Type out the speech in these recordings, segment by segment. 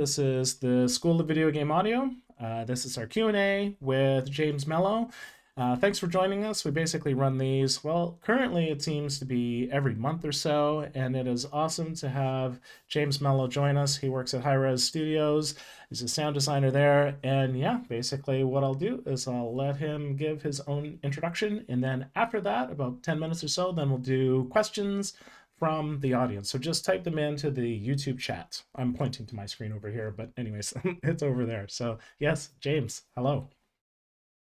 This is the School of Video Game Audio. This is our Q&A with James Mello. Thanks for joining us. We basically run these, well, currently it seems to be every month or so, and it is awesome to have James Mello join us. He works at Hi-Rez Studios. He's a sound designer there, and yeah, basically what I'll do is I'll let him give his own introduction, and then after that, about 10 minutes or so, then we'll do questions from the audience. So just type them into the YouTube chat. I'm pointing to my screen over here, but anyways, it's over there. So yes, James, hello.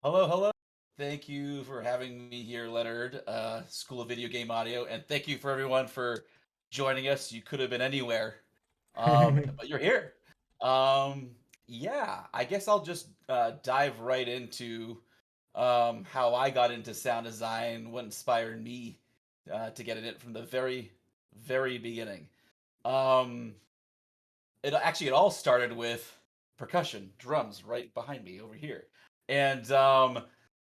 Hello, hello. Thank you for having me here, Leonard, School of Video Game Audio, and thank you for everyone for joining us. You could have been anywhere, but you're here. Um, yeah, I guess I'll just dive right into how I got into sound design, what inspired me to get in it from the very, very beginning. Um, it all started with percussion, drums, right behind me over here. And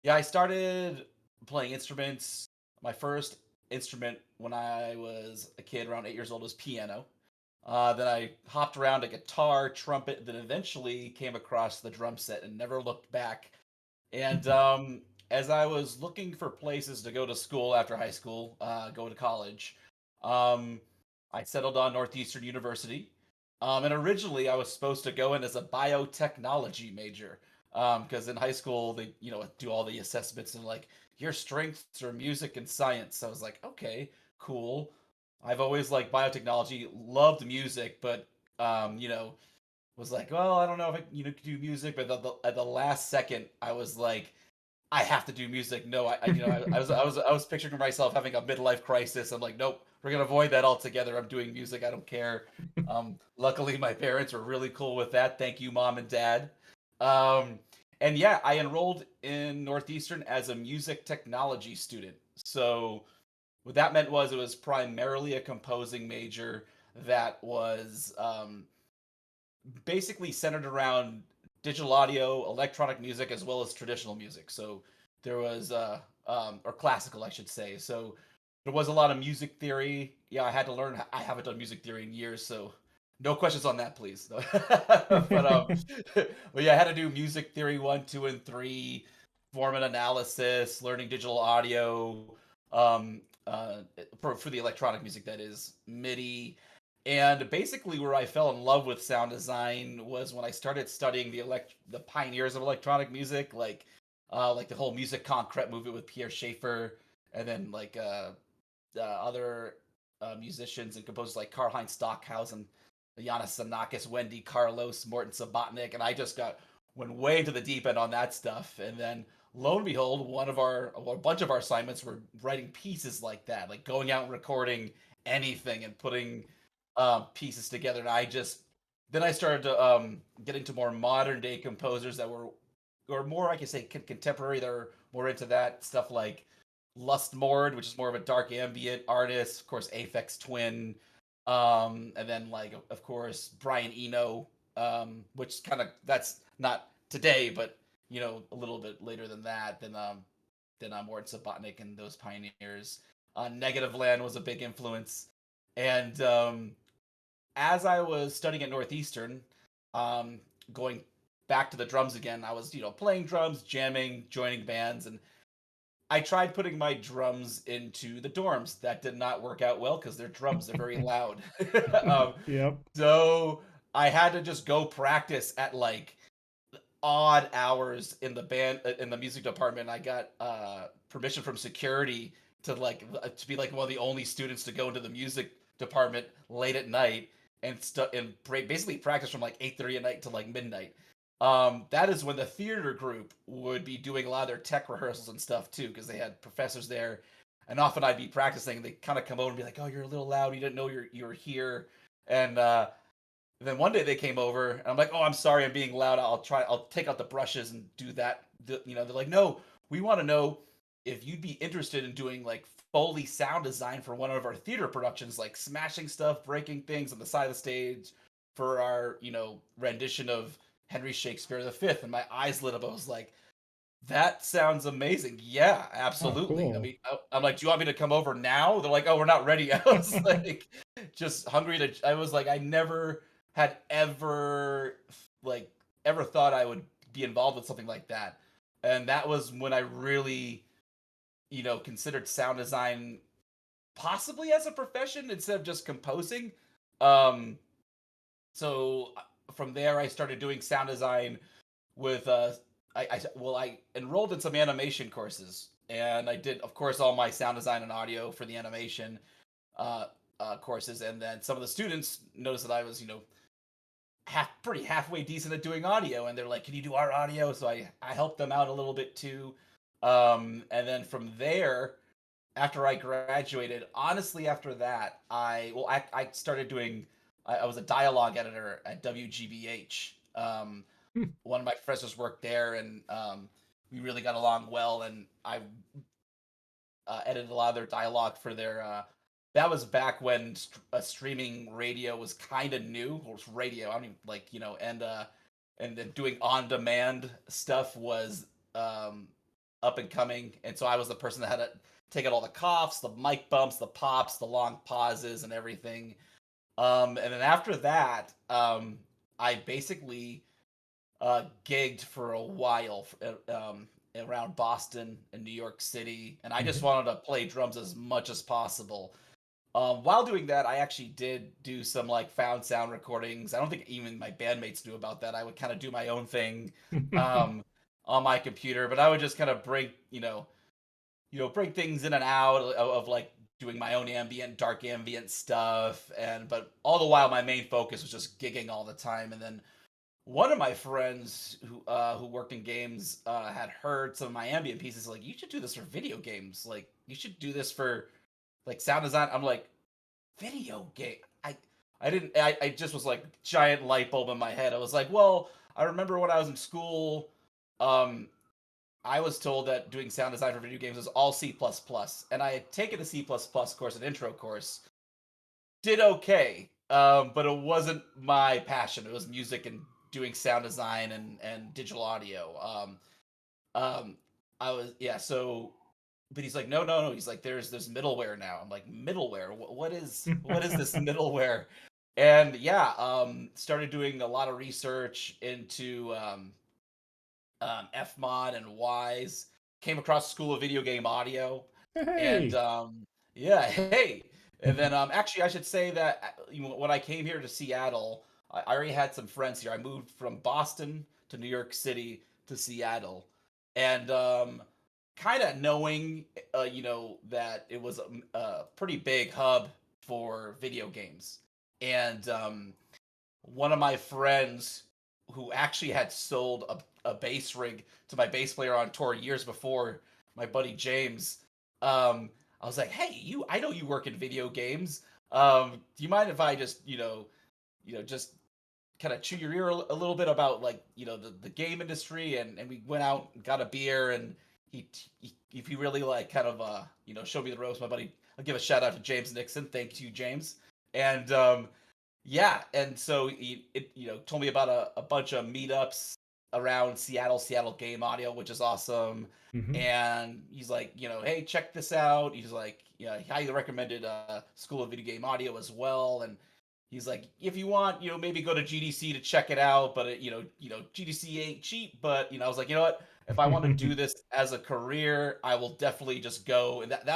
yeah, I started playing instruments. My first instrument when I was a kid, around 8 years old, was piano. Then I hopped around to guitar, trumpet, then eventually came across the drum set and never looked back. And as I was looking for places to go to school after high school, go to college, um, I settled on Northeastern University. And originally, I was supposed to go in as a biotechnology major, because in high school they, do all the assessments and like your strengths are music and science. So I was like, okay, cool. I've always liked biotechnology, loved music, but was like, well, I don't know if I could do music. But at the last second, I was like, I have to do music. No, I was picturing myself having a midlife crisis. I'm like, nope, we're gonna avoid that altogether. I'm doing music. I don't care. Luckily, my parents were really cool with that. Thank you, mom and dad. Um, and yeah, I enrolled in Northeastern as a music technology student. So what that meant was it was primarily a composing major that was basically centered around digital audio, electronic music, as well as traditional music. So there was, or classical, I should say. So there was a lot of music theory. Yeah, I had to learn. I haven't done music theory in years, so no questions on that, please. But yeah, I had to do music theory one, two, and three, form an analysis, learning digital audio, um, for the electronic music that is MIDI, and basically, where I fell in love with sound design was when I started studying the pioneers of electronic music, like the whole music concrete movement with Pierre Schaeffer, and then other musicians and composers like Karl-Heinz Stockhausen, Yanis Xenakis, Wendy Carlos, Morton Sabatnik, and I just went way into the deep end on that stuff. And then lo and behold, a bunch of our assignments were writing pieces like that, like going out and recording anything and putting pieces together. And then I started to get into more modern day composers that were, or more, I can say, contemporary. That are more into that stuff, like Lustmord, which is more of a dark ambient artist. Of course, Aphex Twin, and then like of course Brian Eno, which kind of, that's not today, but a little bit later than that. Then Morton Sabatnik and those pioneers. Negative Land was a big influence, and as I was studying at Northeastern, going back to the drums again, I was, playing drums, jamming, joining bands, and I tried putting my drums into the dorms. That did not work out well because they're drums, they're very loud. um, Yep. so I had to just go practice at like odd hours in the in the music department. I got permission from security to be like one of the only students to go into the music department late at night and basically practice from like 8:30 at night to like midnight. That is when the theater group would be doing a lot of their tech rehearsals and stuff too, because they had professors there, and often I'd be practicing. And they kind of come over and be like, "Oh, you're a little loud. You didn't know you're here." And then one day they came over, and I'm like, "Oh, I'm sorry, I'm being loud. I'll take out the brushes and do that." They're like, "No, we want to know if you'd be interested in doing like Foley sound design for one of our theater productions, like smashing stuff, breaking things on the side of the stage for our, rendition of Henry Shakespeare V." And my eyes lit up. I was like, that sounds amazing. Yeah, Oh, absolutely. I cool. mean, I'm like, do you want me to come over now? They're like, oh, we're not ready. I was like, just hungry to. I was like, I never had like ever thought I would be involved with something like that. And that was when I really, considered sound design possibly as a profession instead of just composing. Um, from there, I started doing sound design with I enrolled in some animation courses, and I did, of course, all my sound design and audio for the animation uh, courses, and then some of the students noticed that I was, pretty halfway decent at doing audio, and they're like, "Can you do our audio?" So I helped them out a little bit too, and then from there, after I graduated, honestly, after that, I started doing. I was a dialogue editor at WGBH. One of my professors worked there, and we really got along well. And I edited a lot of their dialogue for their. That was back when streaming radio was kind of new. Or was radio. I don't even like and then doing on demand stuff was up and coming, and so I was the person that had to take out all the coughs, the mic bumps, the pops, the long pauses, and everything. And then after that, I basically gigged for a while around Boston and New York City, and I just Mhm. wanted to play drums as much as possible. While doing that, I actually did do some like found sound recordings. I don't think even my bandmates knew about that. I would kind of do my own thing um, on my computer, but I would just kind of break things in and out of like doing my own ambient, dark ambient stuff, and but all the while my main focus was just gigging all the time. And then one of my friends who worked in games had heard some of my ambient pieces, like, you should do this for video games. Like, you should do this for like sound design. I'm like, video game. I didn't. I just was like giant light bulb in my head. I was like, well, I remember when I was in school. Um, I was told that doing sound design for video games was all C++, plus plus, and I had taken a C++ plus plus course, an intro course. Did okay, but it wasn't my passion. It was music and doing sound design and digital audio. Um, I was yeah. So, but he's like, no, no, no. He's like, there's middleware now. I'm like, middleware. What is this middleware? And yeah, started doing a lot of research into Fmod and Wise. Came across School of Video Game Audio, and Hey. yeah, hey. And then actually, I should say that when I came here to Seattle, I already had some friends here. I moved from Boston to New York City to Seattle, and kind of knowing, that it was a pretty big hub for video games, and one of my friends who actually had sold a bass rig to my bass player on tour years before, my buddy James. I was like, hey, I know you work in video games. Do you mind if I just, just kind of chew your ear a little bit about, like, the game industry? And we went out and got a beer, and he really like kind of showed me the ropes. My buddy, I'll give a shout out to James Nixon. Thank you, James. And yeah, and so told me about a bunch of meetups around Seattle Game Audio, which is awesome. Mhm. And he's like, hey, check this out. He's like, yeah, he highly recommended School of Video Game Audio as well. And he's like, if you want, maybe go to GDC to check it out. But GDC ain't cheap. But I was like, you know what? If I want to do this as a career, I will definitely just go. And that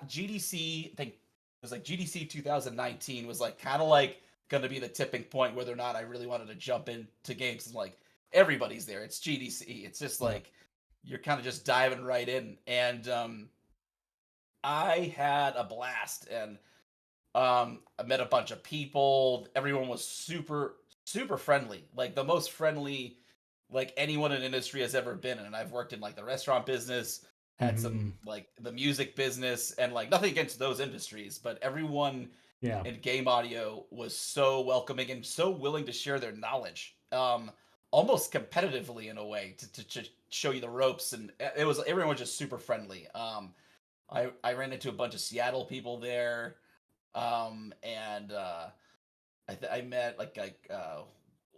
GDC, I think it was like GDC 2019 was like kind of like going to be the tipping point whether or not I really wanted to jump into games. And like, everybody's there. It's GDC. It's just Yeah. like you're kind of just diving right in. And I had a blast, and I met a bunch of people. Everyone was super super friendly, like the most friendly like anyone in industry has ever been in. And I've worked in like the restaurant business, had some Mhm. like the music business, and like nothing against those industries, but everyone Yeah. in game audio was so welcoming and so willing to share their knowledge, almost competitively in a way, to show you the ropes. And everyone was just super friendly. I ran into a bunch of Seattle people there, and I met like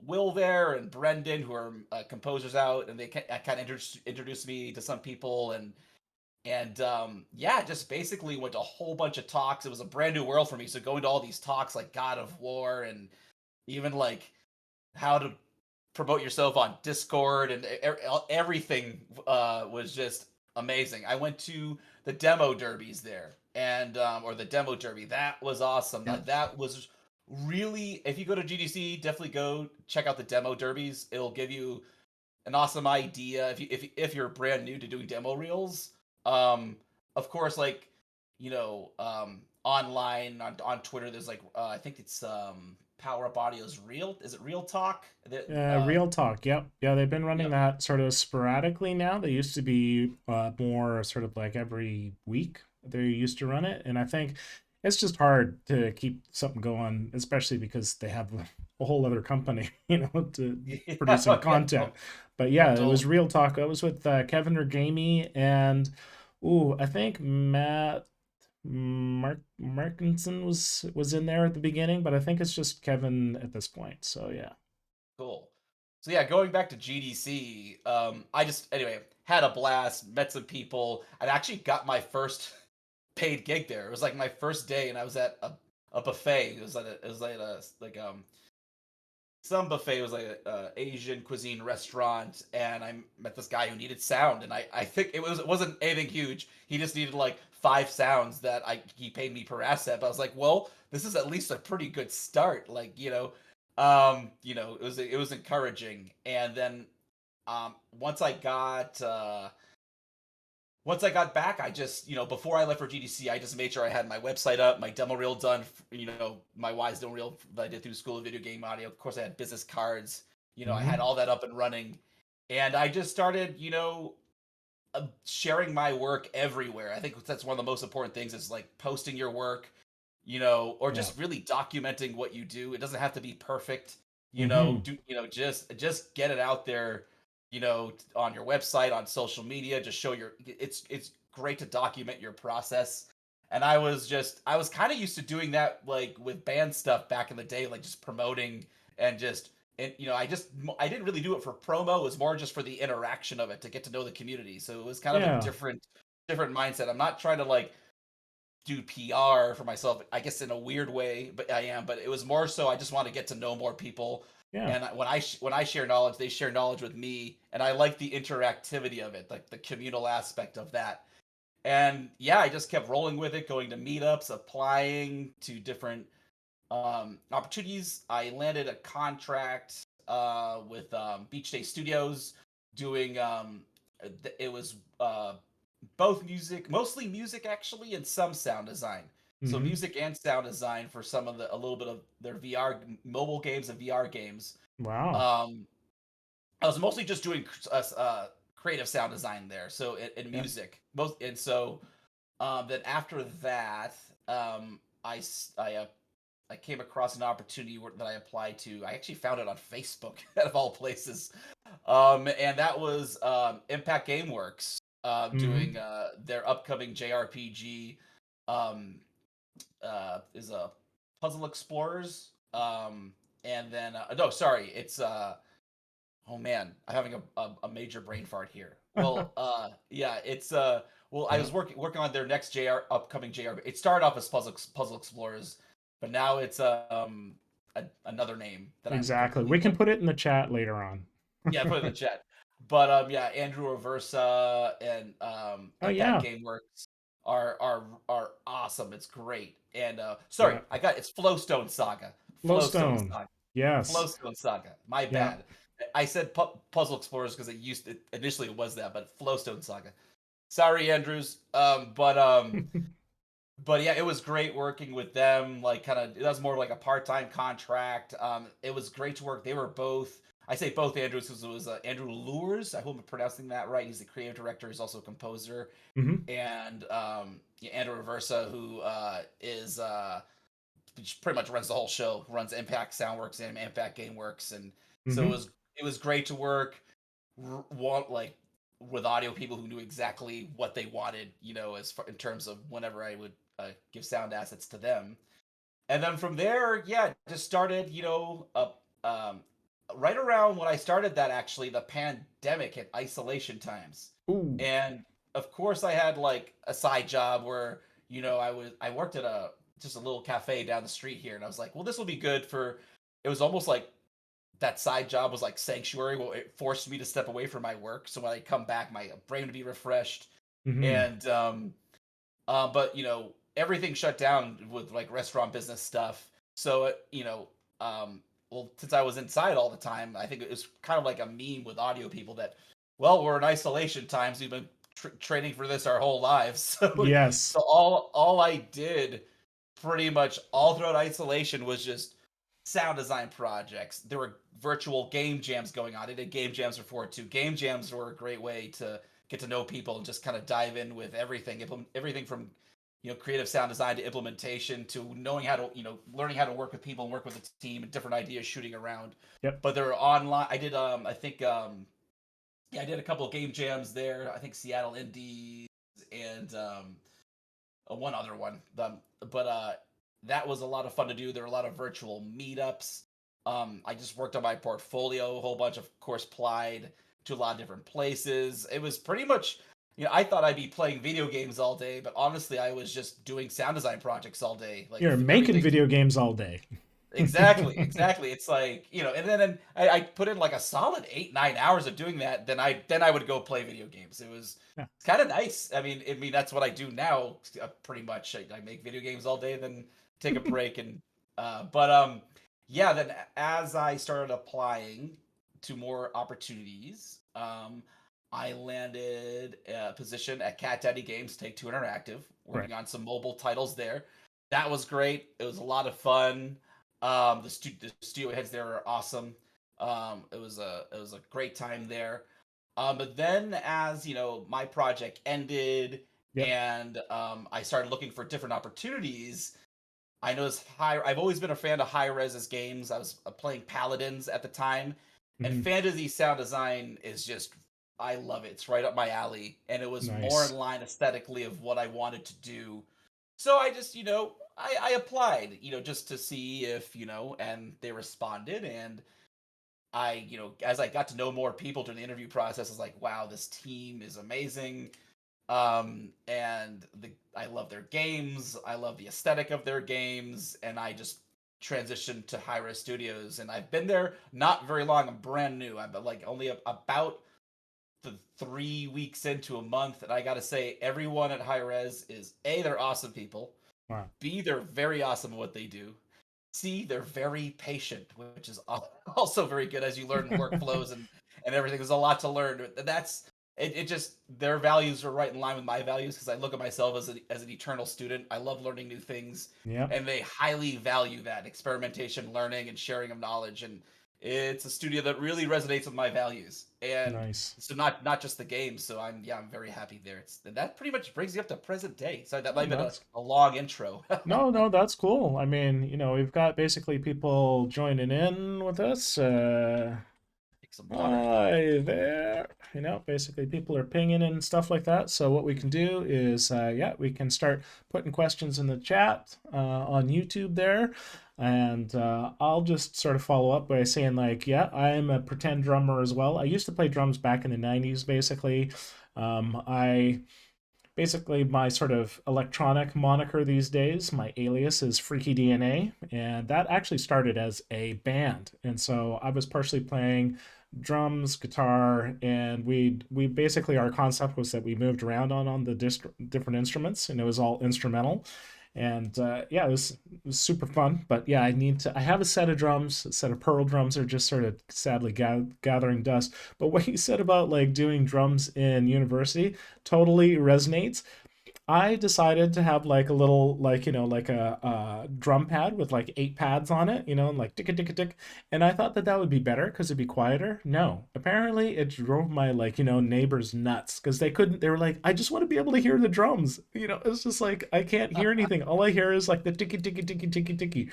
Will there and Brendan, who are composers out, and they kind of introduced me to some people. And yeah, just basically went to a whole bunch of talks. It was a brand new world for me, so going to all these talks like God of War, and even like how to promote yourself on Discord, and everything was just amazing. I went to the demo derbies there, and or the demo derby. That was awesome. Yep. That was really. If you go to GDC, definitely go check out the demo derbies. It'll give you an awesome idea if you're brand new to doing demo reels. Um, of course, like online on Twitter, there's like I think it's Power Up Audio's real. Is it Real Talk? Real talk. Yep. Yeah, they've been running Yep. that sort of sporadically now. They used to be more sort of like every week they used to run it. And I think it's just hard to keep something going, especially because they have a whole other company, to producing Yeah, yeah, content. But yeah, it was totally Real Talk. It was with Kevin Regami and, ooh, I think Matt Markinson was in there at the beginning, but I think it's just Kevin at this point. So yeah. cool. So yeah, going back to GDC, I just anyway had a blast, met some people, and actually got my first paid gig there. It was like my first day, and I was at a buffet. It was like a like some buffet. It was like a Asian cuisine restaurant, and I met this guy who needed sound, and I think it wasn't anything huge. He just needed like 5 sounds that he paid me per asset. But I was like, well, this is at least a pretty good start. Like it was encouraging. And then um once I got uh once I got back, I just, before I left for GDC, I just made sure I had my website up, my demo reel done, my Wise demo reel that I did through School of Video Game Audio. Of course, I had business cards. I had Hmm. all that up and running. And I just started, sharing my work everywhere. I think that's one of the most important things is like posting your work, or Yeah. just really documenting what you do. It doesn't have to be perfect. Hmm. Just get it out there, on your website, on social media, just show it's great to document your process. And I was kind of used to doing that like with band stuff back in the day, like just promoting and just and I didn't really do it for promo. It was more just for the interaction of it to get to know the community. So it was kind of a Yeah. different mindset. I'm not trying to like do PR for myself, I guess in a weird way, but I am. But it was more so I just want to get to know more people, Yeah. and when I share knowledge, they share knowledge with me, and I like the interactivity of it, like the communal aspect of that. And yeah, I just kept rolling with it, going to meetups, applying to different opportunities. I landed a contract with Beach Day Studios, doing it was both music, mostly music actually, and some sound design. So Hmm. music and sound design for a little bit of their VR mobile games and VR games. Wow. Um, I was mostly just doing creative sound design there, so in Yeah. music most, and so then after that, I s- I came across an opportunity that I applied to. I actually found it on Facebook, out of all places. And that was Impact Gameworks doing Hmm. their upcoming JRPG is a Puzzle Explorers. And then no, sorry, it's oh man, I'm having a major brain fart here. Well, yeah, it's well, I Yeah. was working on their next upcoming JR. It started off as Puzzle Explorers, but now it's another name that I'm Exactly. completely We can blank. put it in the chat later on. Yeah, put it in the chat. But yeah, Andrew Aversa and Oh Impact yeah. Gameworks are awesome. It's great. And sorry, Yeah. it's Flowstone Saga. Flowstone Flowstone. Saga. Yes. Flowstone Saga. My Yeah. bad. I said Puzzle Explorers because initially it was that, but Flowstone Saga. Sorry, Andrews. But yeah, it was great working with them. Like, kind of, that was more like a part-time contract. It was great to work. They were both. I say both Andrews because it was Andrew Lures. I hope I'm pronouncing that right. He's the creative director. He's also a composer, Hmm. and yeah, Andrew Reversa, who is pretty much runs the whole show, runs Impact Soundworks and Impact Gameworks, and so Hmm. it was great to work want like with audio people who knew exactly what they wanted, as far in terms of whenever I would give sound assets to them. And then from there, yeah, just started, right around when I started that, actually, the pandemic hit, isolation times. Ooh. And of course I had like a side job where, I worked at a just a little cafe down the street here, and I was like, well, this will be good for it was almost like that side job was like sanctuary. Well, it forced me to step away from my work. So when I come back, my brain would be refreshed. Hmm. And but everything shut down with like restaurant business stuff. So well, since I was inside all the time, I think it was kind of like a meme with audio people that, well, we're in isolation times. We've been training for this our whole lives. So Yes. so all I did pretty much all throughout isolation was just sound design projects. There were virtual game jams going on. I did game jams before too. Game jams were a great way to get to know people and just kind of dive in with everything. Everything from creative sound design to implementation to knowing how to learning how to work with people and work with a team and different ideas shooting around. Yep. But they're online. I did I think yeah, I did a couple of game jams there. I think Seattle Indies and one other one. But that was a lot of fun to do. There were a lot of virtual meetups. I just worked on my portfolio, a whole bunch of course applied to a lot of different places. It was pretty much, I thought I'd be playing video games all day, but honestly, I was just doing sound design projects all day. Like You're making everything. video games all day. Exactly, exactly. It's like and then I put in like a solid 8 9 hours of doing that. Then I would go play video games. Yeah. It's kind of nice. I mean that's what I do now. Pretty much, I make video games all day, then take a break and but yeah. Then as I started applying to more opportunities, I landed a position at Cat Daddy Games Take Two Interactive, Right. working on some mobile titles there. That was great. It was a lot of fun. The studio heads there are awesome. It was a great time there. But then as my project ended Yep. and I started looking for different opportunities. I noticed I've always been a fan of Hi-Rez's games. I was playing Paladins at the time, and Hmm. fantasy sound design is just I love it. It's right up my alley, and it was more in Nice. line aesthetically of what I wanted to do. So I just I applied just to see if and they responded, and I as I got to know more people during the interview process, I was like, wow, this team is amazing. And I love their games. I love the aesthetic of their games, and I just transitioned to Hi-Rez Studios, and I've been there not very long. I'm brand new. I'm like only about the 3 weeks into a month, and I gotta say, everyone at Hi-Rez is they're awesome people. Wow. B, they're very awesome at what they do. C, they're very patient, which is also very good as you learn workflows and everything. There's a lot to learn. That's it. It just their values are right in line with my values because I look at myself as an eternal student. I love learning new things, Yep. and they highly value that experimentation, learning, and sharing of knowledge. And it's a studio that really resonates with my values. And Nice. so not just the games. So I'm very happy there. That pretty much brings you up to present day. So that might Oh, have been that's a long intro. no, no, that's cool. I mean, we've got basically people joining in with us. Take some water. Hi there. Basically people are pinging and stuff like that. So what we can do is, yeah, we can start putting questions in the chat on YouTube there. And I'll just sort of follow up by saying, like, yeah, I'm a pretend drummer as well. I used to play drums back in the 90s, basically. I basically my sort of electronic moniker these days, my alias is Freaky DNA, and that actually started as a band. And so I was partially playing drums, guitar, and we basically our concept was that we moved around on the different instruments, and it was all instrumental. And yeah, it was super fun. But yeah, I have a set of drums. A set of Pearl drums are just sort of sadly gathering dust. But what you said about like doing drums in university totally resonates. I decided to have like a little, like, like a drum pad with like 8 pads on it, and like tick, tick, tick. And I thought that that would be better because it'd be quieter. No, apparently it drove my, like, neighbors nuts because they were like, I just want to be able to hear the drums. It's just like, I can't hear anything. All I hear is like the ticky, ticky, ticky, ticky, ticky,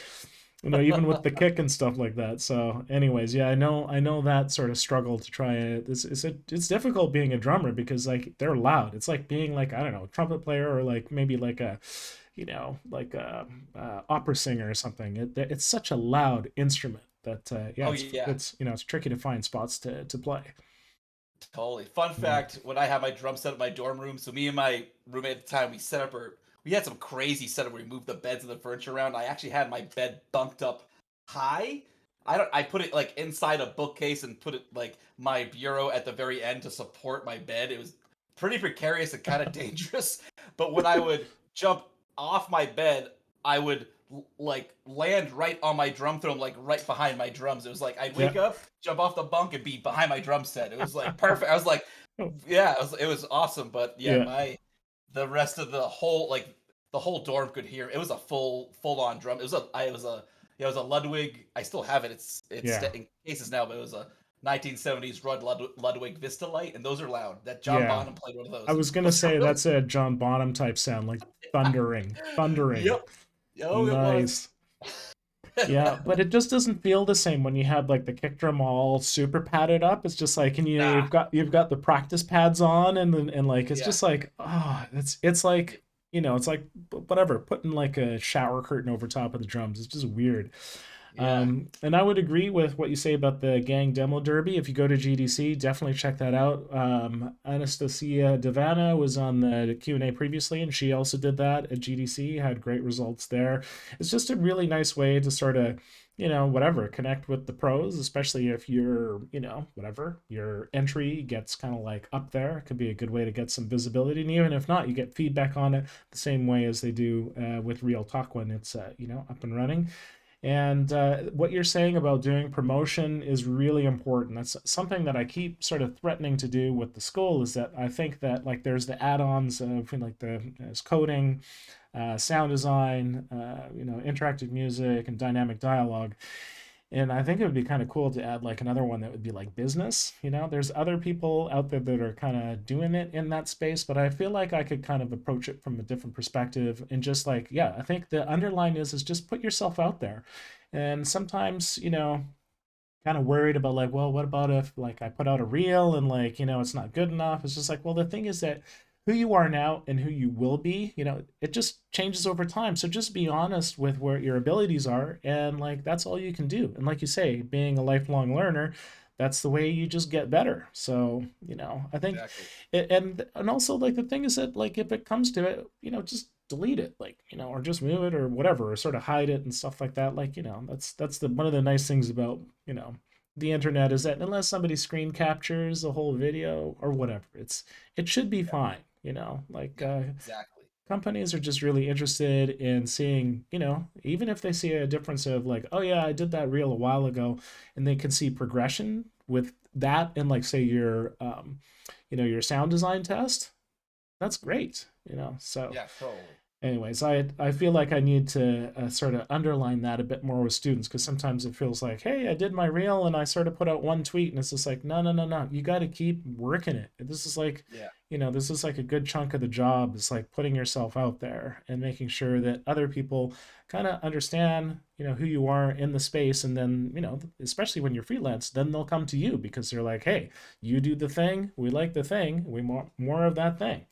even with the kick and stuff like that. So, anyways, yeah, I know that sort of struggle to try it. It's difficult being a drummer because like they're loud. It's like being like, I don't know, a trumpet player or like maybe like a, like a opera singer or something. It's such a loud instrument that yeah, Oh it's yeah, it's it's tricky to find spots to play. totally. Fun Yeah. fact: when I had my drum set up in my dorm room, so me and my roommate at the time, we had some crazy setup where we moved the beds and the furniture around. I actually had my bed bumped up high I put it like inside a bookcase and put it like my bureau at the very end to support my bed. It was pretty precarious and kind of dangerous. But when I would jump off my bed, I would like land right on my drum throne, like right behind my drums. It was like I'd Yeah. wake up, jump off the bunk, and be behind my drum set. It was like perfect. I was like, yeah, it was awesome. But yeah, Yeah. my the rest of the whole like the whole dorm could hear. It was a full on drum. It was a Ludwig. I still have it. It's Yeah. in cases now, but it was a 1970s Ludwig Vista Light, and those are loud. That John Yeah. Bonham played one of I those, and was gonna those are say really that's a John Bonham type sound, like thundering, thundering. yep. Oh, it was. Nice. Yeah, but it just doesn't feel the same when you have like the kick drum all super padded up. It's just like, and Nah. you've got the practice pads on, and like it's Yeah. just like, oh, it's Yeah. like, it's like whatever, putting like a shower curtain over top of the drums. It's just weird. Yeah. And I would agree with what you say about the Gang Demo Derby. If you go to GDC, definitely check that out. Anastasia Devana was on the Q&A previously, and she also did that at GDC, had great results there. It's just a really nice way to sort of, whatever, connect with the pros, especially if you're, whatever, your entry gets kind of like up there. It could be a good way to get some visibility. And even if not, you get feedback on it the same way as they do with Real Talk when it's, up and running. And what you're saying about doing promotion is really important. That's something that I keep sort of threatening to do with the school. Is that I think that like there's the add-ons of like the as coding, sound design, interactive music, and dynamic dialogue. And I think it would be kind of cool to add like another one that would be like business. There's other people out there that are kind of doing it in that space, but I feel like I could kind of approach it from a different perspective and just like, yeah, I think the underline is just put yourself out there. And sometimes, kind of worried about like, well, what about if like I put out a reel and like, it's not good enough? It's just like, well, the thing is that who you are now and who you will be, it just changes over time. So just be honest with where your abilities are, and like that's all you can do. And like you say, being a lifelong learner, that's the way you just get better. So, I think Exactly. and also like the thing is that like if it comes to it, just delete it, like, or just move it or whatever, or sort of hide it and stuff like that. Like, that's the one of the nice things about, the internet is that unless somebody screen captures the whole video or whatever, it should be Yeah. fine, like Yeah. Exactly. companies are just really interested in seeing, even if they see a difference of like, oh yeah, I did that reel a while ago, and they can see progression with that and like say your sound design test, that's great, so Yeah. Totally. anyways, I feel like I need to sort of underline that a bit more with students, because sometimes it feels like, hey, I did my reel and I sort of put out one tweet, and it's just like, no, no, no, no, you got to keep working it. This is like, Yeah. this is like a good chunk of the job. It's like putting yourself out there and making sure that other people kind of understand, who you are in the space, and then, especially when you're freelance, then they'll come to you because they're like, hey, you do the thing, we like the thing, we want more of that thing.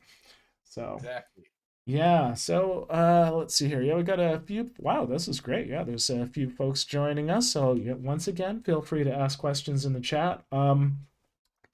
So Exactly. yeah, so let's see here. Yeah, we got a few. Wow, this is great. Yeah, there's a few folks joining us. So yeah, once again, feel free to ask questions in the chat.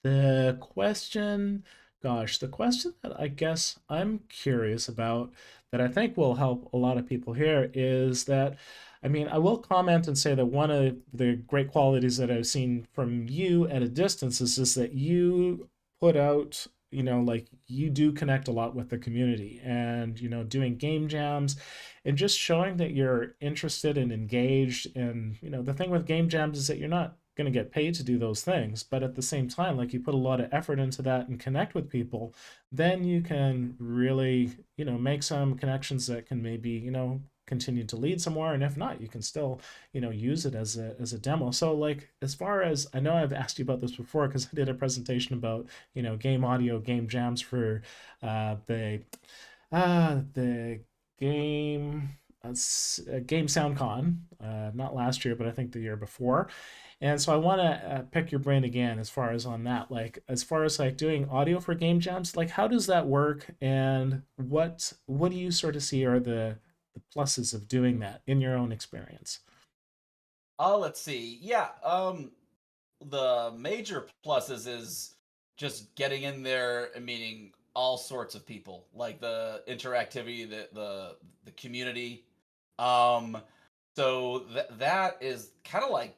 The question, gosh, the question that I guess I'm curious about that I think will help a lot of people here is that, I mean, I will comment and say that one of the great qualities that I've seen from you at a distance is just that you put out, like you do connect a lot with the community, and, doing game jams and just showing that you're interested and engaged. And, the thing with game jams is that you're not going to get paid to do those things, but at the same time, like you put a lot of effort into that and connect with people, then you can really, make some connections that can maybe, continue to lead somewhere. And if not, you can still, use it as a demo. So like, as far as I know, I've asked you about this before because I did a presentation about, game audio, game jams for the game game soundcon, not last year, but I think the year before. And so I want to pick your brain again as far as on that, like as far as like doing audio for game jams, like how does that work, and what do you sort of see are the pluses of doing that in your own experience? Let's see. Yeah. The major pluses is just getting in there and meeting all sorts of people, like the interactivity, the community. Um, so that is kind of like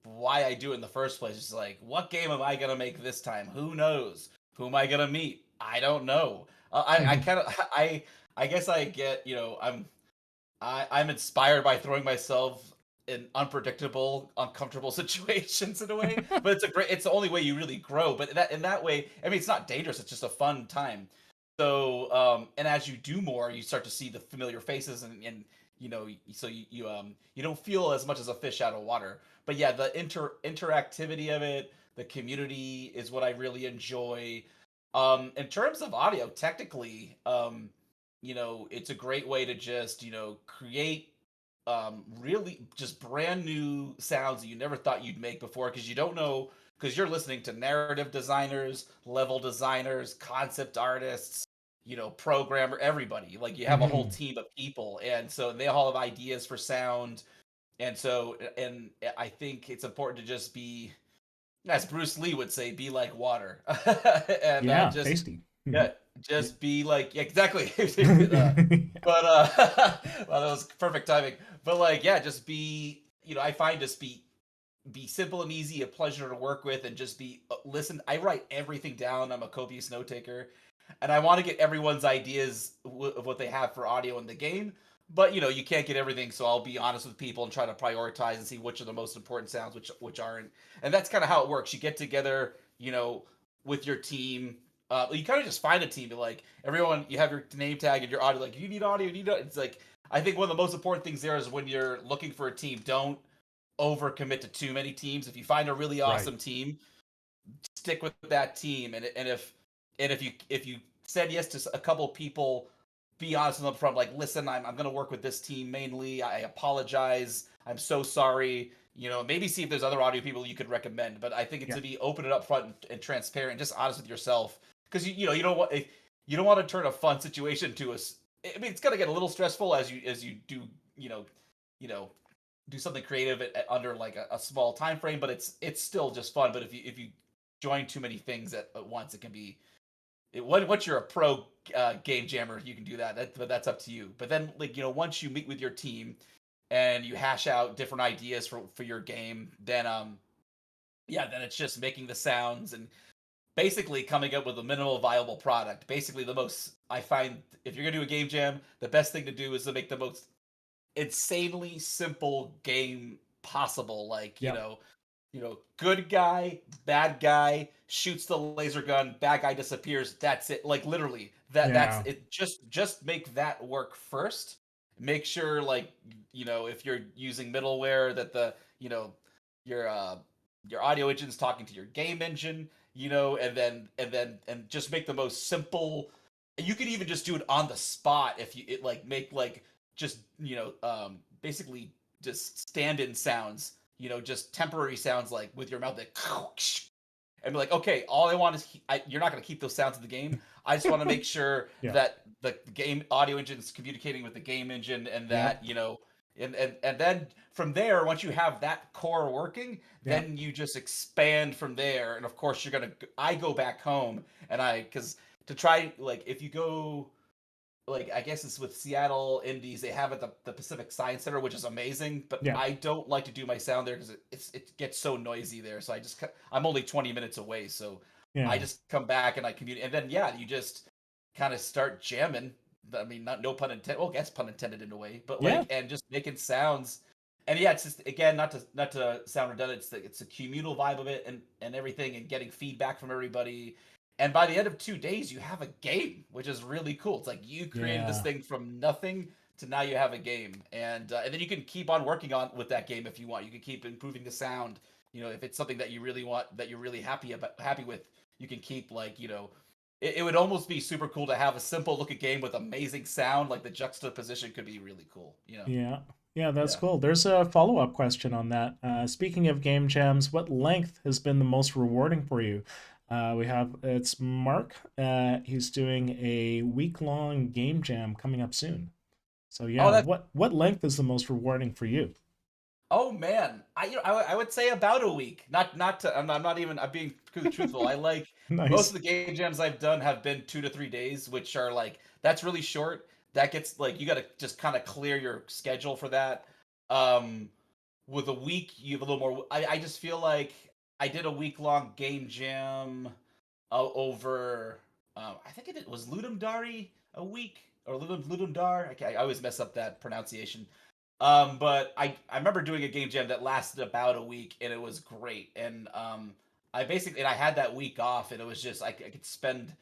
why I do it in the first place. It's like, what game am I gonna make this time? Who knows? Who am I gonna meet? I don't know. I kind of I guess I get, I'm inspired by throwing myself in unpredictable, uncomfortable situations in a way. But it's the only way you really grow. But in that way, I mean, it's not dangerous. It's just a fun time. So, and as you do more, you start to see the familiar faces, and so you don't feel as much as a fish out of water. But yeah, the interactivity of it, the community is what I really enjoy. In terms of audio, technically, it's a great way to just, create really just brand new sounds that you never thought you'd make before because you don't know because you're listening to narrative designers, level designers, concept artists, programmer, everybody. Like you have a whole Hmm. team of people, and so they all have ideas for sound. And so, and I think it's important to just be, as Bruce Lee would say, be like water, and Yeah, just tasty. Hmm. yeah, just be like yeah, exactly. But well, that was perfect timing. But like, yeah, just be. I find just be simple and easy, a pleasure to work with, and just be listen. I write everything down. I'm a copious note taker, and I want to get everyone's ideas of what they have for audio in the game. But you can't get everything, so I'll be honest with people and try to prioritize and see which are the most important sounds, which aren't. And that's kind of how it works. You get together, with your team. You kind of just find a team. Like everyone, you have your name tag and your audio. Like you need audio, you need. It's like I think one of the most important things there is when you're looking for a team, don't overcommit to too many teams. If you find a really Right. awesome team, stick with that team. And if you said yes to a couple people, be honest with them from like, listen, I'm going to work with this team mainly. I apologize. I'm so sorry. Maybe see if there's other audio people you could recommend. But I think it's Yeah. to be open and upfront and transparent, just honest with yourself, because you don't want you don't want to turn a fun situation to us. I mean, it's gonna get a little stressful as you do you know do something creative under like a small time frame, but it's still just fun. But if you join too many things at once, it can be once you're a pro game jammer, you can do that. But that's up to you. But then like once you meet with your team and you hash out different ideas for your game, then yeah, then it's just making the sounds and basically coming up with a minimal viable product. Basically, the most I find if you're gonna do a game jam, the best thing to do is to make the most insanely simple game possible. Like, Yep. good guy, bad guy, shoots the laser gun, bad guy disappears. That's it. Like literally, that's Yeah. it. Just make that work first. Make sure like, if you're using middleware that your your audio engine's talking to your game engine, and just make the most simple. You could even just do it on the spot if you it like make like just basically just stand-in sounds, just temporary sounds like with your mouth that and be like, okay, all I want is you're not going to keep those sounds in the game. I just want to make sure Yeah. that the game audio engine is communicating with the game engine, and Yep. that and then from there, once you have that core working, Yep. then you just expand from there. And of course, I go back home and because to try like if you go like I guess it's with Seattle Indies. They have it the Pacific Science Center, which is amazing. But Yeah. I don't like to do my sound there because it gets so noisy there. So I'm only 20 minutes away, so I Yeah. just come back and I commute. And then yeah, you just kind of start jamming. I mean, not no pun intended. Well, I guess pun intended in a way, but Yeah. like and just making sounds. And yeah, it's just again not to sound redundant. It's a communal vibe of it and everything, and getting feedback from everybody, and by the end of 2 days, you have a game, which is really cool. It's like you created this Yeah. thing from nothing to now you have a game, and then you can keep on working on with that game if you want. You can keep improving the sound. If it's something that you really want, that you're really happy with, you can keep like it would almost be super cool to have a simple looking game with amazing sound. Like the juxtaposition could be really cool. Yeah. Yeah, that's Yeah. cool. There's a follow-up question on that. Speaking of game jams, what length has been the most rewarding for you? We have it's Mark. He's doing a week-long game jam coming up soon. So Oh, yeah, that. what length is the most rewarding for you? Oh man, I would say about a week. Not to. I'm not even. I'm being truthful. I like most Nice. of the game jams I've done have been 2 to 3 days, which are like that's really short. That gets like you got to just kind of clear your schedule for that. Um, with a week you have a little more. I just feel like I did a week long game jam over. I think it was Ludum Dari a week or Ludum Dar. I always mess up that pronunciation. But I remember doing a game jam that lasted about a week and it was great. And I had that week off and it was just I could spend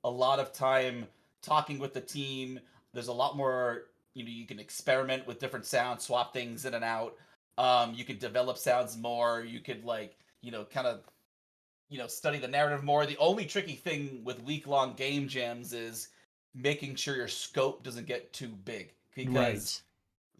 a lot of time talking with the team. There's a lot more, you can experiment with different sounds, swap things in and out. You could develop sounds more. You could like, kind of, study the narrative more. The only tricky thing with week long game jams is making sure your scope doesn't get too big because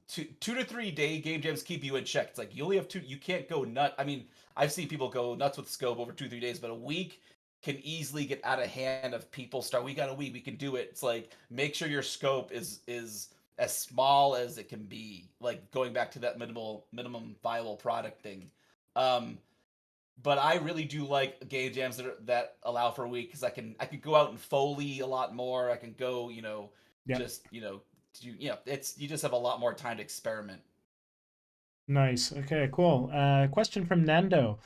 Right. 2 to 3 day game jams keep you in check. It's like you only have two. You can't go nut. I mean, I've seen people go nuts with scope over 2 3 days, but a week can easily get out of hand. If people start, we got a week, we can do it. It's like make sure your scope is as small as it can be. Like going back to that minimum viable product thing. Um, but I really do like game jams that allow for a week because I can go out and foley a lot more. I can go, Yep. just it's you just have a lot more time to experiment. Nice. Okay, cool. Question from Nando.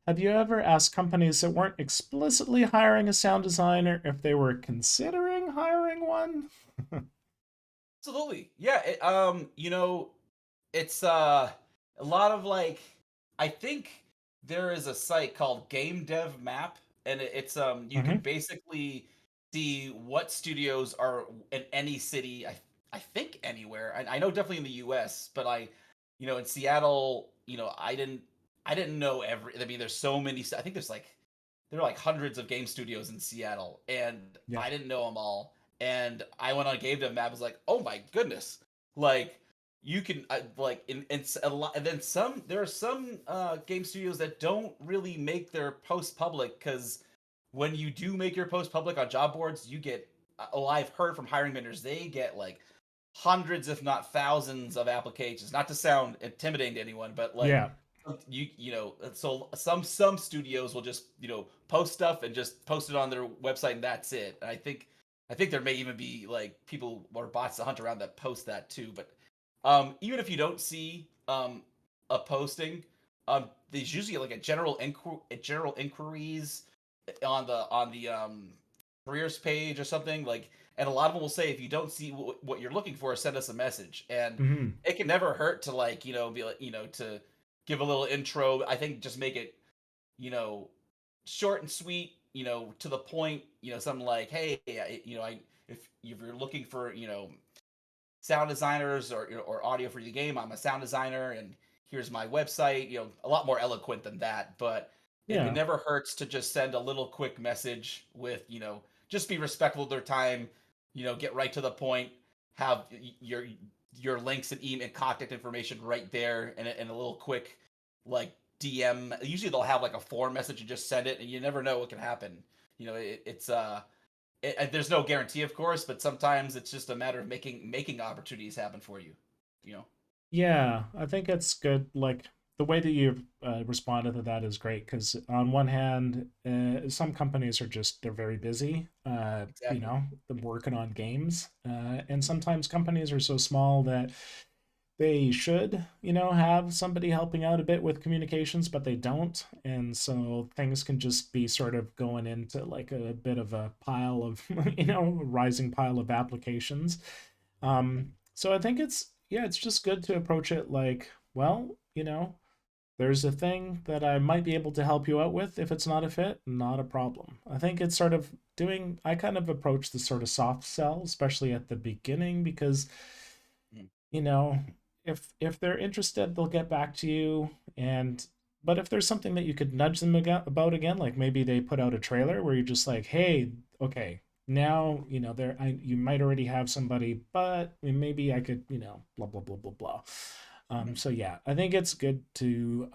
Have you ever asked companies that weren't explicitly hiring a sound designer if they were considering hiring one? Absolutely, yeah. It's a lot of like I think there is a site called Game Dev Map, and it's you can Hmm. basically see what studios are in any city. I think anywhere. I know definitely in the U.S., but in Seattle, I didn't know every. I mean, there's so many. I think there are like hundreds of game studios in Seattle, and Yeah. I didn't know them all. And I went on Game Dev Map. I was like, oh my goodness, like you can like in a lot, and then some. There are some game studios that don't really make their posts public because when you do make your post public on job boards, you get. Oh, I've heard from hiring managers they get like hundreds, if not thousands, of applications. Not to sound intimidating to anyone, but like Yeah. so some studios will just post stuff and just post it on their website and that's it. And I think there may even be like people or bots that hunt around that post that too. But even if you don't see a posting, there's usually like a general inquiries on the careers page or something like, and a lot of them will say if you don't see what you're looking for, send us a message. And Hmm. it can never hurt to like be like to give a little intro. I think just make it you know short and sweet, to the point. Something like, hey, if you're looking for sound designers or audio for your game, I'm a sound designer, and here's my website. A lot more eloquent than that, but it Yeah. never hurts to just send a little quick message with just be respectful of their time. Get right to the point. Have your links and email and contact information right there, and a little quick like DM. Usually they'll have like a form message and just send it, and you never know what can happen. There's no guarantee, of course, but sometimes it's just a matter of making opportunities happen for you. You know, Yeah, I think it's good. Like the way that you've responded to that is great because on one hand, some companies are just they're very busy, exactly. they're working on games, and sometimes companies are so small that they should, have somebody helping out a bit with communications, but they don't, and so things can just be sort of going into like a bit of a pile of, a rising pile of applications. So I think it's just good to approach it like, well, there's a thing that I might be able to help you out with. If it's not a fit, not a problem. I think it's sort of I kind of approach the sort of soft sell, especially at the beginning, because Mm. you know, if they're interested, they'll get back to you. And but if there's something that you could nudge them about again, like maybe they put out a trailer where you're just like, hey, okay, now you might already have somebody, but maybe I could, blah blah blah blah blah. Mhm. So yeah, I think it's good to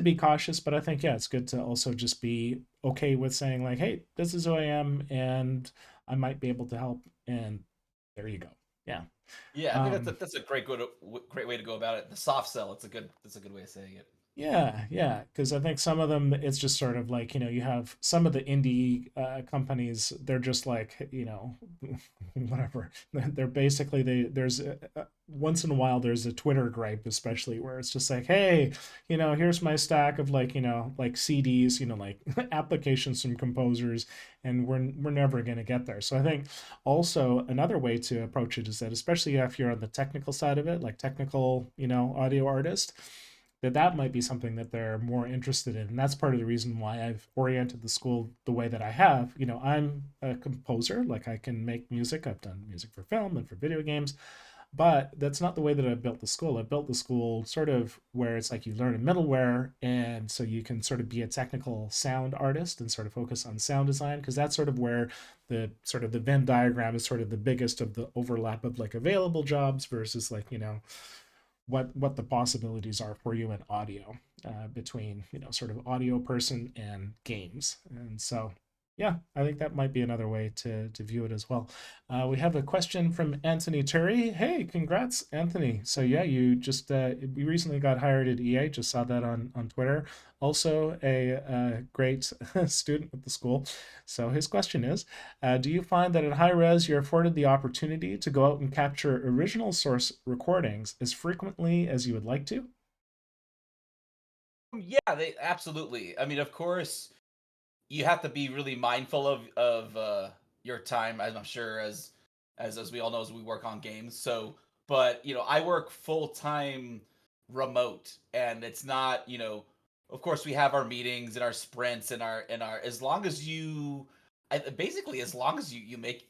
be cautious, but I think yeah, it's good to also just be okay with saying like, hey, this is who I am, and I might be able to help, and there you go. Yeah. Yeah, I think that's a, Um, that's a great way to go about it. The soft sell. It's a good. That's a good way of saying it. Yeah, yeah, because I think some of them, it's just sort of like, you have some of the indie companies, they're just like, whatever. They're basically, there's once in a while, there's a Twitter gripe, especially where it's just like, hey, here's my stack of like, like CDs, like applications from composers, and we're never going to get there. So I think also another way to approach it is that, especially if you're on the technical side of it, like technical, audio artist, that might be something that they're more interested in. And that's part of the reason why I've oriented the school the way that I have. I'm a composer, like I can make music. I've done music for film and for video games, but that's not the way that I've built the school. I've built the school sort of where it's like you learn a middleware, and so you can sort of be a technical sound artist and sort of focus on sound design, because that's sort of where the Venn diagram is sort of the biggest of the overlap of like available jobs versus like, what the possibilities are for you in audio, between sort of audio person and games. And so yeah, I think that might be another way to view it as well. We have a question from Anthony Turry. Hey, congrats, Anthony. So yeah, you recently got hired at EA. Just saw that on Twitter. Also a great student at the school. So his question is, do you find that at Hi-Rez you're afforded the opportunity to go out and capture original source recordings as frequently as you would like to? Yeah, they absolutely. I mean, of course, you have to be really mindful of your time, as I'm sure as we all know, as we work on games. So, but I work full time remote, and it's not Of course, we have our meetings and our sprints and our as long as basically as long as you make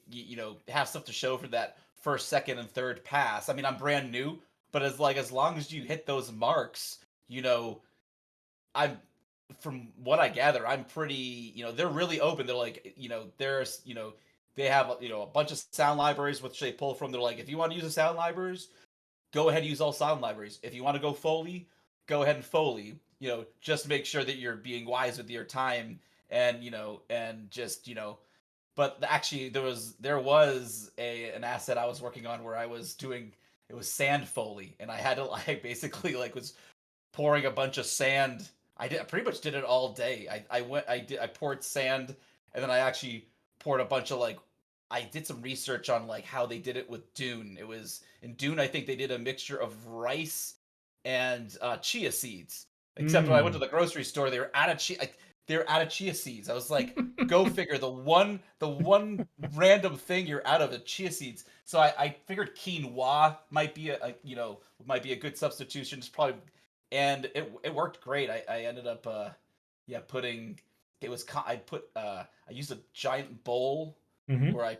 have stuff to show for that first, second, and third pass. I mean, I'm brand new, but as long as you hit those marks, you know I'm from what I gather, I'm pretty, they're really open. They're like, they have, a bunch of sound libraries which they pull from. They're like, if you want to use the sound libraries, go ahead and use all sound libraries. If you want to go Foley, go ahead and Foley. Just make sure that you're being wise with your time and, and just, but actually there was an asset I was working on where I was doing it was sand Foley, and I had to I basically like was pouring a bunch of sand. I pretty much did it all day. I poured sand, and then I actually poured a bunch of like I did some research on like how they did it with Dune. It was in Dune, I think they did a mixture of rice and chia seeds. Except when I went to Mm. the grocery store, they were out of chia seeds. I was like, go figure. The one random thing you're out of is chia seeds. So I figured quinoa might be a good substitution. It's probably and it worked great. I ended up yeah putting it was I put I used a giant bowl Hmm. where I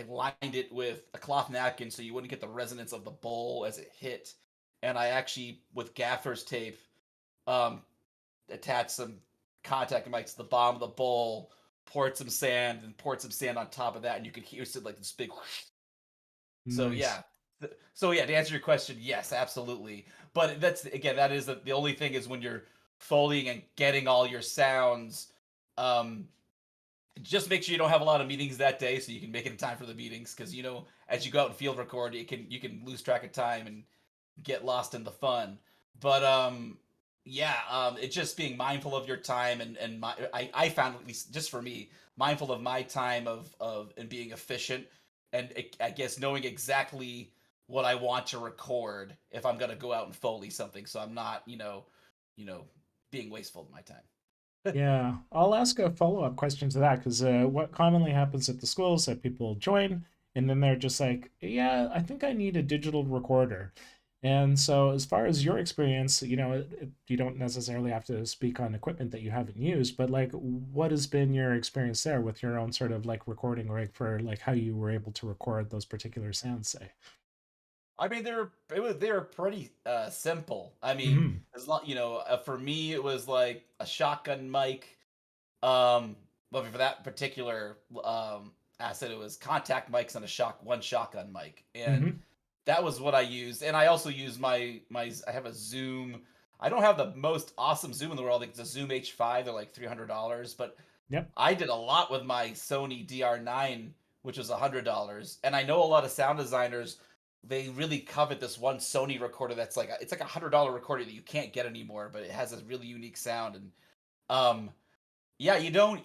lined it with a cloth napkin so you wouldn't get the resonance of the bowl as it hit, and I actually with gaffer's tape um attached some contact mics to the bottom of the bowl, poured some sand and poured some sand on top of that, and you could hear it like this big so Nice. yeah. So yeah, to answer your question, yes, absolutely. But that's again, that is the only thing is when you're folding and getting all your sounds. Um, just make sure you don't have a lot of meetings that day, so you can make it in time for the meetings. Because as you go out and field record, you can lose track of time and get lost in the fun. But yeah, it's just being mindful of your time and I found at least just for me mindful of my time of and being efficient and I guess knowing exactly what I want to record if I'm gonna go out and foley something, so I'm not you know being wasteful of my time. Yeah, I'll ask a follow-up question to that, because what commonly happens at the school is that people join and then they're just like, yeah, I think I need a digital recorder. And so, as far as your experience, you don't necessarily have to speak on equipment that you haven't used, but like, what has been your experience there with your own sort of like recording rig for like how you were able to record those particular sounds, say? I mean, they were pretty simple. I mean, Hmm. as long for me, it was like a shotgun mic. But for that particular asset, it was contact mics and one shotgun mic, and Hmm. that was what I used. And I also use my I have a Zoom. I don't have the most awesome Zoom in the world. It's a Zoom H5. They're like $300, but Yep. I did a lot with my Sony DR9, which was $100. And I know a lot of sound designers they really covet this one Sony recorder that's like it's like $100 recorder that you can't get anymore, but it has a really unique sound. And um yeah, you don't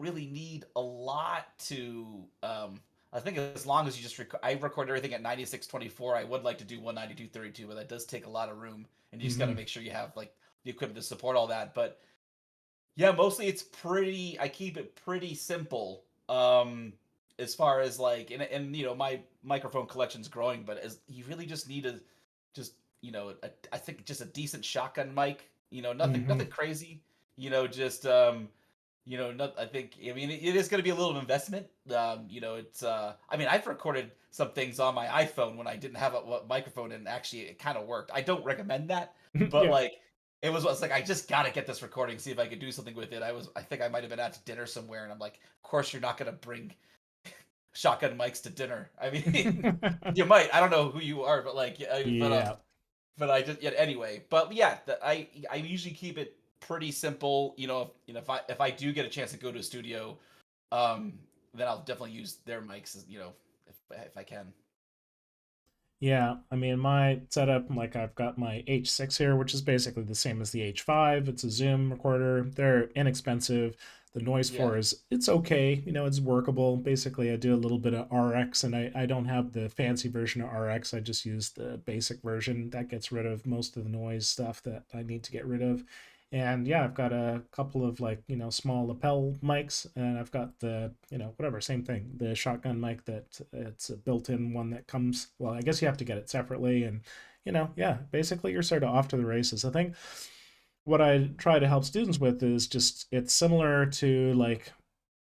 really need a lot to I think as long as you just I record everything at 9624. I would like to do 19232, but that does take a lot of room, and you just got to Hmm. make sure you have like the equipment to support all that. But yeah, mostly it's pretty I keep it pretty simple. As far as like and my microphone collection's growing, but as you really just need a just I think just a decent shotgun mic, nothing Hmm. crazy, just not, I think, I mean, it is going to be a little investment. It's, I mean, I've recorded some things on my iPhone when I didn't have a microphone, and actually it kind of worked. I don't recommend that, but Yeah. like, it's like, I just got to get this recording, see if I could do something with it. I think I might have been out to dinner somewhere, and I'm like, of course you're not going to bring shotgun mics to dinner. I mean, you might, I don't know who you are, but like, yeah, Yeah. but I just, yeah, anyway, but yeah, I usually keep it pretty simple. If I do get a chance to go to a studio, um, then I'll definitely use their mics. If I can. Yeah, I mean, my setup, like I've got my H6 here, which is basically the same as the H5. It's a Zoom recorder. They're inexpensive. The noise Yeah. floor is it's okay, it's workable. Basically, I do a little bit of RX, and I don't have the fancy version of RX. I just use the basic version that gets rid of most of the noise stuff that I need to get rid of. And yeah, I've got a couple of like, small lapel mics, and I've got the, whatever, same thing, the shotgun mic that it's a built-in one that comes, well, I guess you have to get it separately. And, yeah, basically you're sort of off to the races. I think what I try to help students with is just, it's similar to like,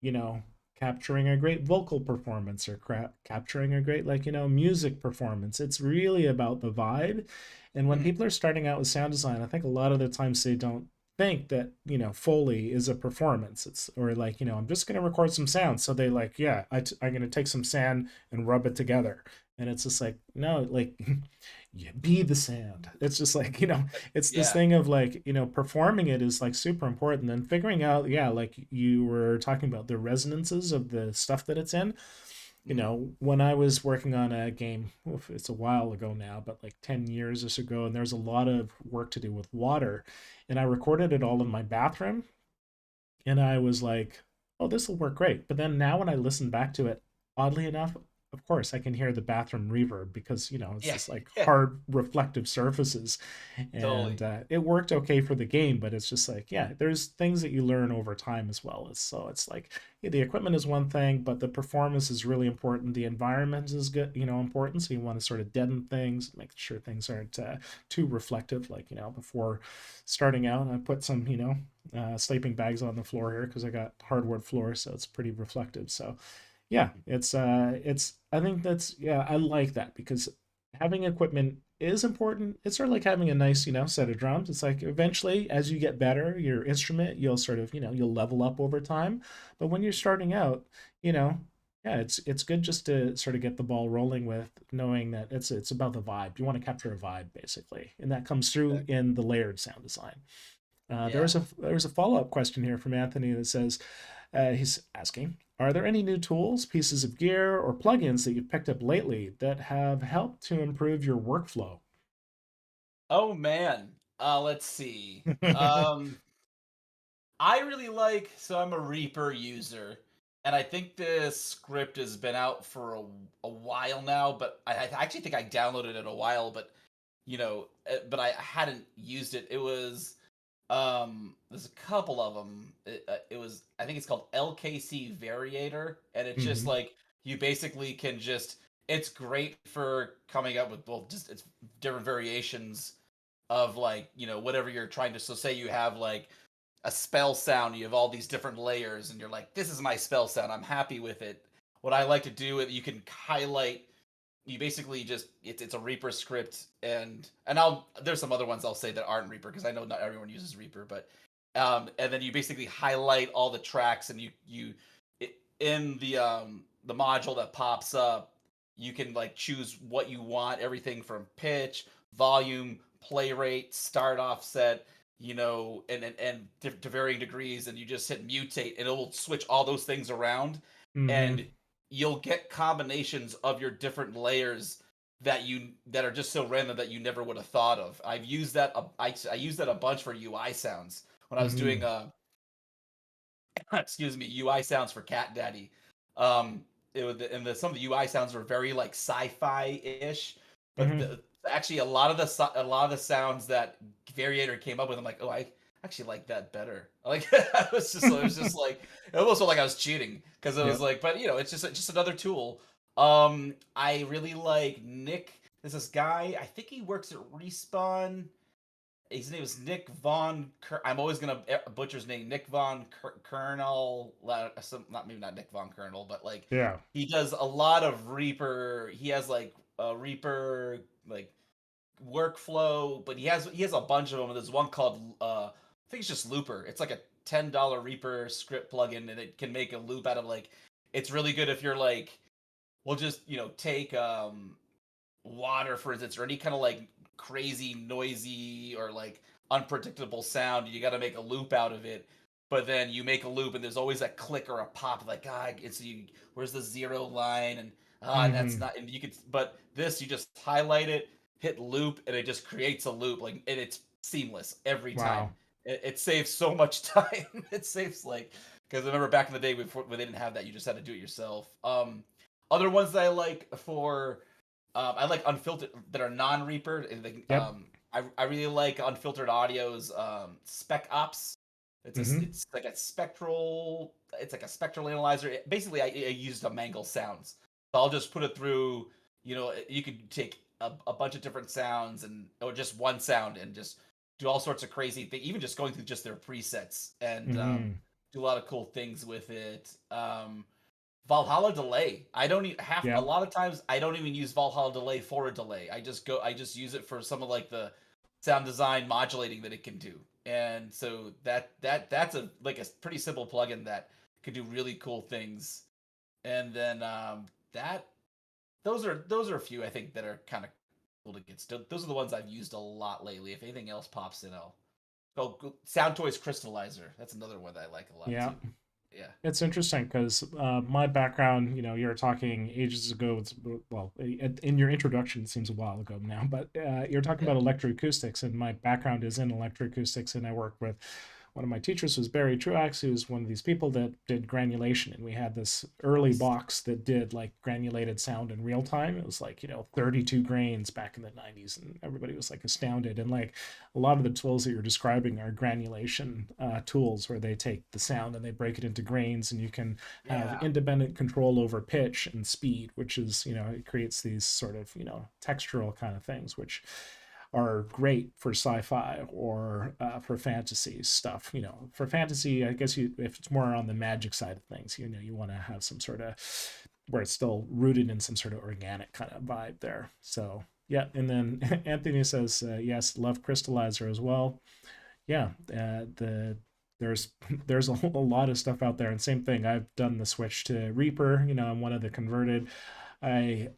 you know, capturing a great vocal performance or capturing a great, like, music performance. It's really about the vibe. And when Mhm. people are starting out with sound design, I think a lot of the times they don't think that, Foley is a performance. It's, or like, I'm just going to record some sound. So they like, yeah, I'm going to take some sand and rub it together. And it's just like, no, like, yeah, be the sand. It's just like, it's this Yeah. thing of like, performing it is like super important. And figuring out, yeah, like you were talking about the resonances of the stuff that it's in. Mhm. When I was working on a game, oof, it's a while ago now, but like 10 years or so ago, and there's a lot of work to do with water. And I recorded it all in my bathroom, and I was like, "Oh, this will work great." But then now when I listen back to it, oddly enough, of course, I can hear the bathroom reverb because it's Yeah. this like Yeah. hard reflective surfaces, and Totally. it worked okay for the game. But it's just like, yeah, there's things that you learn over time as well. So it's like, yeah, the equipment is one thing, but the performance is really important. The environment is good, important. So you want to sort of deaden things, make sure things aren't too reflective. Like before starting out, I put some sleeping bags on the floor here because I got hardwood floor, so it's pretty reflective. So yeah, it's I think that's yeah, I like that because having equipment is important. It's sort of like having a nice, set of drums. It's like eventually as you get better, your instrument, you'll sort of, you'll level up over time. But when you're starting out, you know, yeah, it's good just to sort of get the ball rolling with knowing that it's about the vibe. You want to capture a vibe basically, and that comes through Exactly. in the layered sound design. Yeah. There's a follow up question here from Anthony that says, he's asking, are there any new tools, pieces of gear, or plugins that you've picked up lately that have helped to improve your workflow? Oh man. Let's see. I really like, so I'm a Reaper user, and I think this script has been out for a while now, but I actually think I downloaded it a while, but I hadn't used it. There's a couple of them. It was, I think it's called LKC Variator, and it's just Hmm. like, you basically can just, it's great for coming up with both just it's different variations of like, whatever you're trying to, so say you have like a spell sound, you have all these different layers, and you're like, this is my spell sound, I'm happy with it. What I like to do is you can highlight, you basically just, it's a Reaper script, and I'll there's some other ones I'll say that aren't Reaper because I know not everyone uses Reaper, but and then you basically highlight all the tracks, and in the module that pops up, you can like choose what you want, everything from pitch, volume, play rate, start offset, to varying degrees, and you just hit mutate, and it will switch all those things around. Hmm. And you'll get combinations of your different layers that are just so random that you never would have thought of. I've used that. I used that a bunch for UI sounds when I was doing Hmm. excuse me, UI sounds for Cat Daddy. Um, it would and some of the UI sounds were very like sci-fi ish, but Hmm. actually a lot of the sounds that Variator came up with, I'm like, oh, I actually like that better. Like it was just like it almost felt like I was cheating because it was Yep. like, but it's just another tool. I really like Nick. There's this guy. I think he works at Respawn. His name is Nick Von. I'm always gonna butcher his name. Nick Von Kernel. Not maybe not Nick Von Kernel, but like Yeah. he does a lot of Reaper. He has like a Reaper like workflow, but he has a bunch of them. There's one called I think it's just Looper. It's like a $10 Reaper script plugin, and it can make a loop out of like. It's really good if you're like, we'll just take water, for instance, or any kind of like crazy, noisy, or like unpredictable sound, you got to make a loop out of it. But then you make a loop, and there's always a click or a pop, like it's you. Where's the zero line? And that's Hmm. not. And you could, but this you just highlight it, hit loop, and it just creates a loop, like, and it's seamless every time. Wow. It saves so much time. It saves like because I remember back in the day before when they didn't have that, you just had to do it yourself. Other ones that I like for I like unfiltered that are non-Reaper. Yep. I really like Unfiltered Audio's Spec Ops. Hmm. It's like a spectral. It's like a spectral analyzer. Basically, I used a Mangle sounds. So I'll just put it through. You could take a bunch of different sounds or just one sound and just do all sorts of crazy things. Even just going through just their presets and Hmm. do a lot of cool things with it. Valhalla delay. I don't even half a Yep. lot of times I don't even use Valhalla delay for a delay. I just use it for some of like the sound design modulating that it can do. And so that's a like a pretty simple plugin that can do really cool things. And then that those are a few I think that are kind of cool to get. Those are the ones I've used a lot lately. If anything else pops in, I'll Sound Toys Crystallizer. That's another one that I like a lot Yeah. too. Yeah. It's interesting because my background, you were talking ages ago. Well, in your introduction, it seems a while ago now, but you're talking Yeah. about electroacoustics, and my background is in electroacoustics, and I work with one of my teachers was Barry Truax, who's one of these people that did granulation, and we had this early Nice. box that did like granulated sound in real time. It was like 32 grains back in the 90s, and everybody was like astounded. And like a lot of the tools that you're describing are granulation tools where they take the sound and they break it into grains, and you can have Yeah. independent control over pitch and speed, which is it creates these sort of textural kind of things, which are great for sci-fi or for fantasy stuff. For fantasy, I guess if it's more on the magic side of things, you want to have some sort of where it's still rooted in some sort of organic kind of vibe there. So yeah, and then Anthony says yes, love Crystallizer as well. Yeah, there's a lot of stuff out there, and same thing. I've done the switch to Reaper. I'm one of the converted. I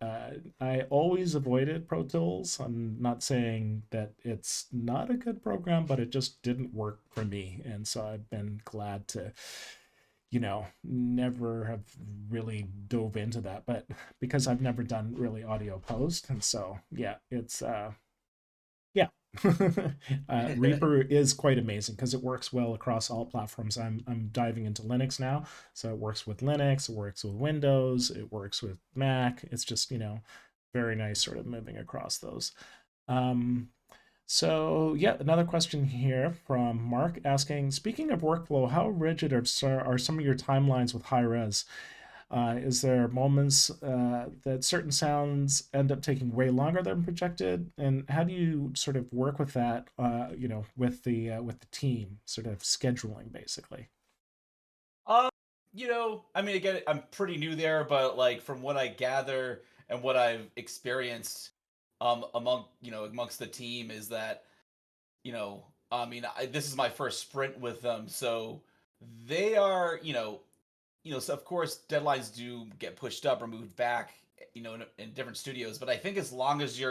always avoided Pro Tools. I'm not saying that it's not a good program, but it just didn't work for me, and so I've been glad to never have really dove into that. But because I've never done really audio post, and so yeah, it's yeah. Reaper is quite amazing because it works well across all platforms. I'm diving into Linux now, so it works with Linux, it works with Windows, it works with Mac. It's just very nice, sort of moving across those. Um, so yeah, another question here from Mark asking, speaking of workflow, how rigid are some of your timelines with Hi-Rez? Is there moments that certain sounds end up taking way longer than projected, and how do you sort of work with that? With the team, sort of scheduling, basically. Um, I mean, again, I'm pretty new there, but like from what I gather and what I've experienced, amongst the team is that, I mean, this is my first sprint with them, so they are, so of course deadlines do get pushed up or moved back, in different studios, but I think as long as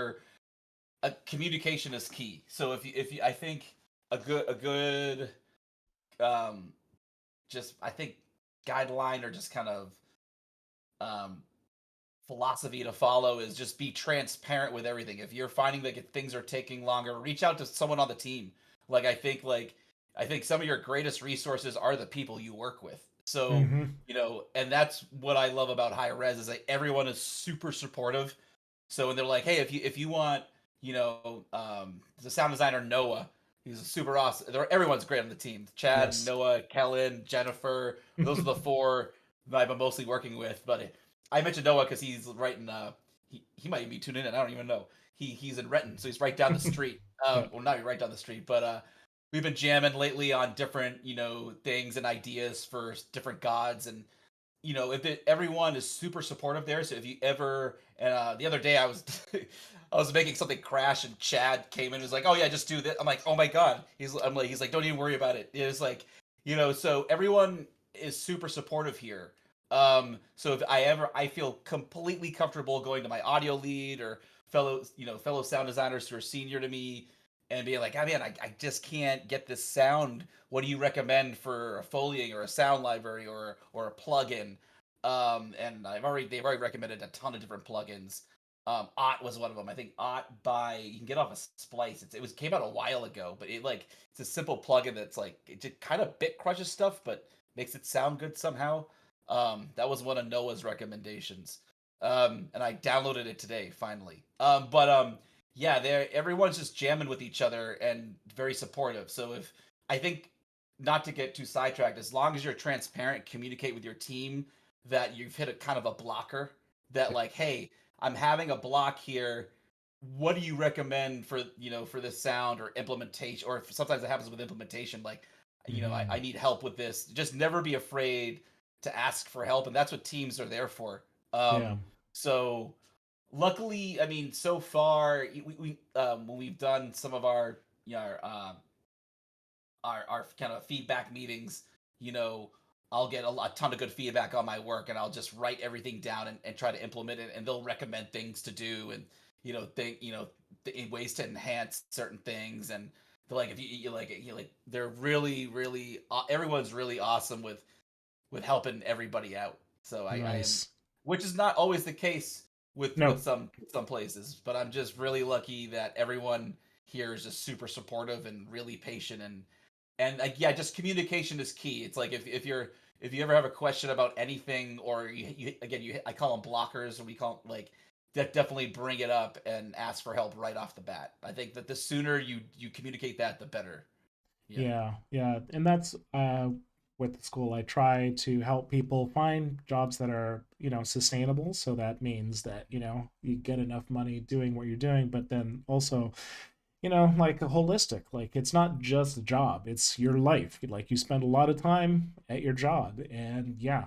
communication is key. So I think a good, um, just I think guideline or just kind of um, philosophy to follow is just be transparent with everything. If you're finding that things are taking longer, reach out to someone on the team. Like I think some of your greatest resources are the people you work with. So, Mm-hmm. and that's what I love about Hi-Rez is like everyone is super supportive. So when they're like, "Hey, if you want, the sound designer Noah, he's a super awesome. Everyone's great on the team. Chad, Yes. Noah, Kellen, Jennifer. Those are the four that I've been mostly working with. But I mentioned Noah because he's right in. He might be tuned in. I don't even know. He's in Renton, so he's right down the street. Yeah. Well, not right down the street, but we've been jamming lately on different things and ideas for different gods and everyone is super supportive there. So if you ever, and the other day I was, I was making something crash, and Chad came in and was like, "Oh yeah, just do this." I'm like, "Oh my god." He's like, "Don't even worry about it." It's like, so everyone is super supportive here. So if I feel completely comfortable going to my audio lead or fellow sound designers who are senior to me and being like, "Oh man, I just can't get this sound. What do you recommend for a Foleying or a sound library or a plugin?" And they've already recommended a ton of different plugins. Ot was one of them. I think Ot by you can get off a Splice. It came out a while ago, but it's a simple plugin that's like it just kind of bit crushes stuff, but makes it sound good somehow. That was one of Noah's recommendations. And I downloaded it today finally. But yeah, everyone's just jamming with each other and very supportive. So if I think not to get too sidetracked, as long as you're transparent, communicate with your team that you've hit a kind of a blocker that like, hey, I'm having a block here. What do you recommend for this sound or implementation? Or if sometimes it happens with implementation, like, I Mm-hmm. need help with this. Just never be afraid to ask for help, and that's what teams are there for. Yeah. So luckily, I mean, so far when we've done some of our kind of feedback meetings, you know, I'll get a ton of good feedback on my work, and I'll just write everything down and try to implement it. And they'll recommend things to do, and ways to enhance certain things. And they're like, if they're really everyone's really awesome with helping everybody out. So I am, Nice. which is not always the case with No. some places, but I'm just really lucky that everyone here is just super supportive and really patient and like yeah, just communication is key. It's like if you ever have a question about anything or I call them blockers and we call them like definitely bring it up and ask for help right off the bat. I think that the sooner you communicate that, the better. Yeah. Yeah, yeah, and that's with the school. I try to help people find jobs that are, sustainable. So that means that, you get enough money doing what you're doing, but then also, like holistic. Like it's not just a job; it's your life. Like you spend a lot of time at your job, and yeah.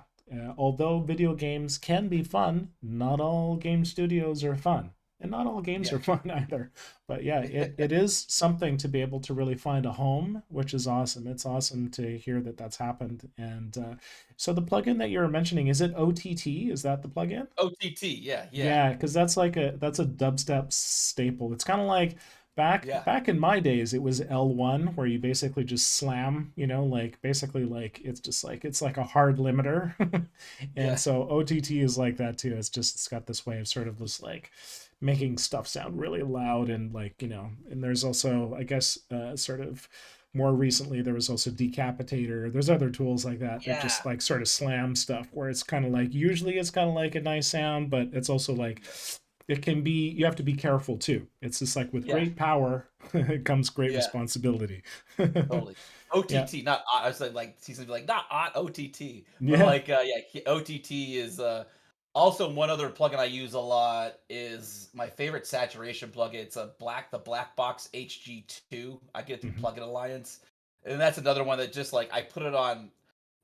Although video games can be fun, not all game studios are fun, and not all games Yeah. are fun either. But yeah, it is something to be able to really find a home, which is awesome. It's awesome to hear that that's happened. And so the plugin that you're mentioning, is it OTT? Is that the plugin? OTT. Yeah. Yeah. Yeah, because that's a dubstep staple. It's kind of like Yeah. back in my days, it was L1 where you basically just slam, like basically like it's like a hard limiter. And Yeah. so OTT is like that too. It's got this way of sort of just like making stuff sound really loud and like, and there's also, I guess, sort of more recently there was also Decapitator. There's other tools like that just Yeah. like sort of slam stuff where it's kind of like usually it's kind of like a nice sound, but it's also like it can be, you have to be careful too. It's just like with Yeah. great power comes great Yeah. responsibility. Totally. Yeah. OTT, not I was like he's gonna be like not OTT, but Yeah. OTT is also one other plugin I use a lot is my favorite saturation plugin. It's the Black Box HG2. I get it through Hmm. Plugin Alliance, and that's another one that just like I put it on